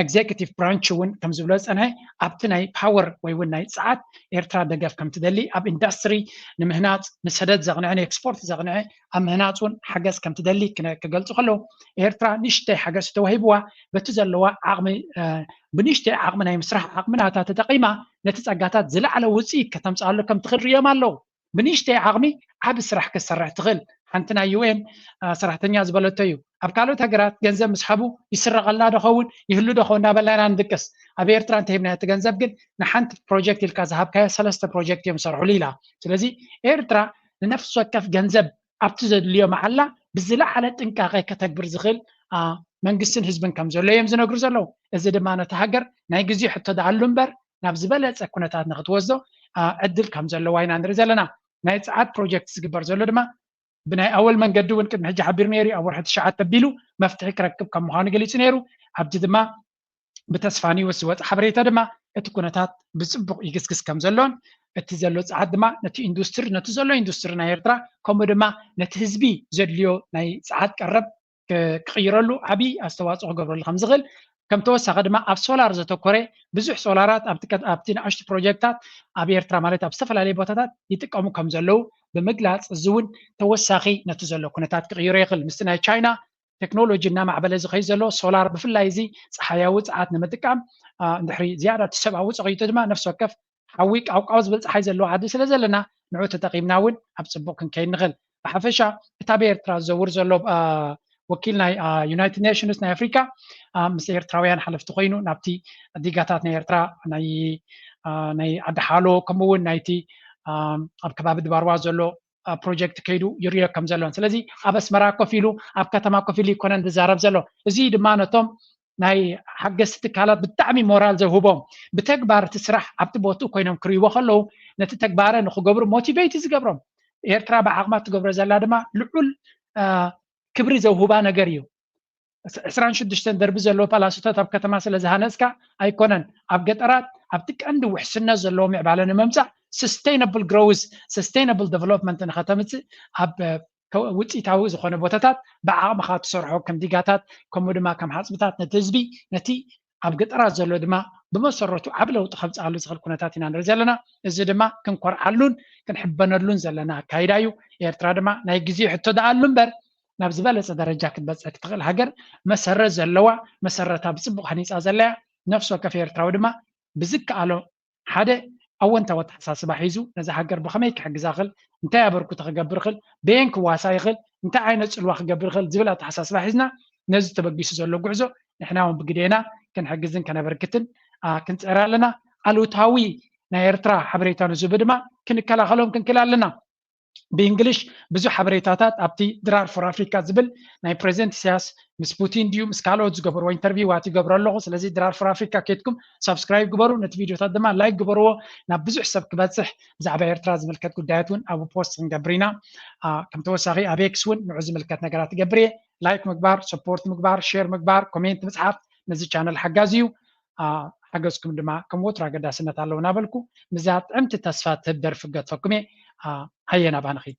Speaker 3: ኤግዜኪቲቭ ብራንች እውን ከም ዝብሎ ፀንሐ ኣብቲ ናይ ፓወር ወይ እውን ናይ ጸዓት ኤርትራ ደገፍ ከም ትደሊ ኣብ ኢንዱስትሪ ንምህናፅ ንሰደድ ዘቕንዕን ኤክስፖርት ዘቕንዐ ኣብ ምህናፅ እውን ሓገዝ ከም ትደሊ ክገልጹ ከለዉ ኤርትራ ንእሽተይ ሓገዝ ተዋሂብዋ በቲ ዘለዋ ዓቕሚ ብንእሽተይ ዓቕሚ ናይ ምስራሕ ዓቕምናታ ተጠቒማ ነቲ ጸጋታት ዝለዓለ ውፅኢት ከተምፅኣሎ ከም ትኽእል ርዮም ኣለዉ ብንእሽተይ ዓቕሚ ዓብ ስራሕ ክሰርሕ ትኽእል ሓንቲ ናይ ዩኤን ሰራሕተኛ ዝበለቶ እዩ ኣብ ካልኦት ሃገራት ገንዘብ ምስሓቡ ይስረቐላ ደኸውን ይህሉ ደኸውን እናበልና ንድቅስ ኣብ ኤርትራ እንተሂብና እቲ ገንዘብ ግን ንሓንቲ ፕሮጀክት ኢልካ ዝሃብካዮ 3 ፕሮጀክት እዮም ሰርሑሉ ኢላ ስለዚ ኤርትራ ንነፍሲ ወከፍ ገንዘብ ኣብቲ ዘድልዮ መዓላ ብዝለዓለ ጥንቃቐ ከተግብር ዝኽእል መንግስትን ህዝብን ከም ዘሎ እዮም ዝነግሩ ዘለዉ እዚ ድማ ነቲ ሃገር ናይ ግዜ ሕቶ ደኣሉ እምበር ናብ ዝበለፀ ኩነታት ንኽትወስዶ ዕድል ከም ዘለዋ ኢና ንርኢ ዘለና ናይ ጸዓት ፕሮጀክት ዝግበር ዘሎ ድማ ብናይ ኣወል መንገዲ እውን ቅድሚ ሕጂ ሓቢሩ ነይሩ ኣብ ወርሒ 9 ኣቢሉ መፍትሒ ክረክብ ከም ምዃኑ ገሊጹ ነይሩ ኣብቲ ድማ ብተስፋኒውስ ዝወፅ ሓበሬታ ድማ እቲ ኩነታት ብፅቡቅ ይግስግስ ከም ዘሎን እቲ ዘሎ ጸዓት ድማ ነቲ ዘሎ ኢንዱስትሪ ናይ ኤርትራ ከምኡ ድማ ነቲ ህዝቢ ዘድልዮ ናይ ጸዓት ቀረብ ክቕይረሉ ዓብይ ኣስተዋፅኦ ክገብረሉ ከም ዝኽእል ከም ተወሳኺ ድማ ኣብ ሶላር ዘተኮረ ብዙሕ ሶላራት ኣብቲ ንኣሽቱ ፕሮጀክታት ኣብ ኤርትራ ማለት ኣብ ዝተፈላለዩ ቦታታት ይጥቀሙ ከም ዘለው ብምግላፅ እዚ እውን ተወሳኺ ነቲ ዘሎ ኩነታት ክቕይሮ ይኽእል ምስቲ ናይ ቻይና ቴክኖሎጂ እናማዕበለ ዝኸይድ ዘሎ ሶላር ብፍላይ እዚ ፀሓያዊ ጸዓት ንምጥቃም እንድሕሪ ዝያዳ እቲ ሰብኣዊ ፀቒቱ ድማ ነፍሲ ወከፍ ሓዊ ቃውቃው ዝብል ፀሓይ ዘለዎ ዓዲ ስለ ዘለና ንዑ ተጠቒምና እውን ኣብ ፅቡቅ ክንከይድ ንኽእል ብሓፈሻ እታ ብኤርትራ ዝዘውር ዘሎ ወኪል ናይ ዩናይትድ ኔሽንስ ናይ ኣፍሪካ ምስ ኤርትራውያን ሓለፍቲ ኮይኑ ናብቲ ዲጋታት ናይ ኤርትራ ናይ ዓዲ ሓሎ ከምኡ እውን ናይቲ ኣብ ከባቢ ድባርዋ ዘሎ ፕሮጀክት ከይዱ ይርዮ ከም ዘሎን ስለዚ ኣብ ኣስመራ ኮፍ ኢሉ ኣብ ከተማ ኮፍ ኢሉ ይኮነን ዝዛረብ ዘሎ እዚ ድማ ነቶም ናይ ሓገዝቲ ትካላት ብጣዕሚ ሞራል ዘውህቦም ብተግባር እቲ ስራሕ ኣብቲ ቦትኡ ኮይኖም ክርእይዎ ከለዉ ነቲ ተግባረ ንክገብሩ ሞቲቬት ዝገብሮም ኤርትራ ብዓቕማ ትገብሮ ዘላ ድማ ልዑል ክብሪ ዘውህባ ነገር እዩ 26 ደርቢ ዘለዎ ፓላሶታት ኣብ ከተማ ስለ ዝሃነፅካ ኣይኮነን ኣብ ገጠራት ኣብቲ ቀንዲ ውሕስነት ዘለዎ ምዕባለ ንምምፃእ sustainable growth sustainable development ንኸተምፅእ ኣብ ውፅኢታዊ ዝኾነ ቦታታት ብዓቕምኻ ትሰርሖ ከም ዲጋታት ከምኡ ድማ ከም ሓፅብታት ነቲ ህዝቢ ነቲ ኣብ ገጠራት ዘሎ ድማ ብመሰረቱ ዓብ ለውጢ ከምፅኣሉ ዝኽእል ኩነታት ኢና ንርኢ ዘለና እዚ ድማ ክንኮርዓሉን ክንሕበነሉን ዘለና ኣካይዳ እዩ ኤርትራ ድማ ናይ ግዜ ሕቶ ደኣሉ እምበር ናብ ዝበለፀ ደረጃ ክትበፅሕ ክትኽእል ሃገር መሰረት ዘለዋ መሰረታ ብፅቡቅ ሃኒፃ ዘለያ ነፍሲ ወከፍ ኤርትራዊ ድማ ብዝከኣሎ ሓደ أونتاوت حساس بحيزو نزا هاجر بخميك حق زاخل انت أبركو تخجبر خل بينك واسايخل انت عينت الواخ جبر خل زبلة حساس بحيزنا نز تبقيس زلوا جعزو نحنا هم بقدينا كان حجزن كان بركتن كنت أرى لنا الوتهاوي نايرترا حبريتان زبدما كن كلا خلهم كن كلا لنا بإنجليش بزو حبريتاتات أبتي درار فور أفريكا زبل ناي بريزنت سياس مس بوتين ديو مس كالوز جبروا انترفيو واتي جبروا اللغة سلازي درار فور أفريكا كيتكم سبسكرايب جبروا نت فيديو تدما لايك جبروا نبزو حساب كباتسح زعبا إيرترا زملكات قدايتون أو بوست نجبرينا كم توساقي أبيكسون نعوز ملكات نجارات جبري لايك مقبار سبورت مقبار شير مقبار كومنت مسحف نزل channel حجازيو حجزكم دما كم وترا قدا سنة الله ونابلكو مزات عمت تسفات تبدر فقط فكمي هيا نبان خيج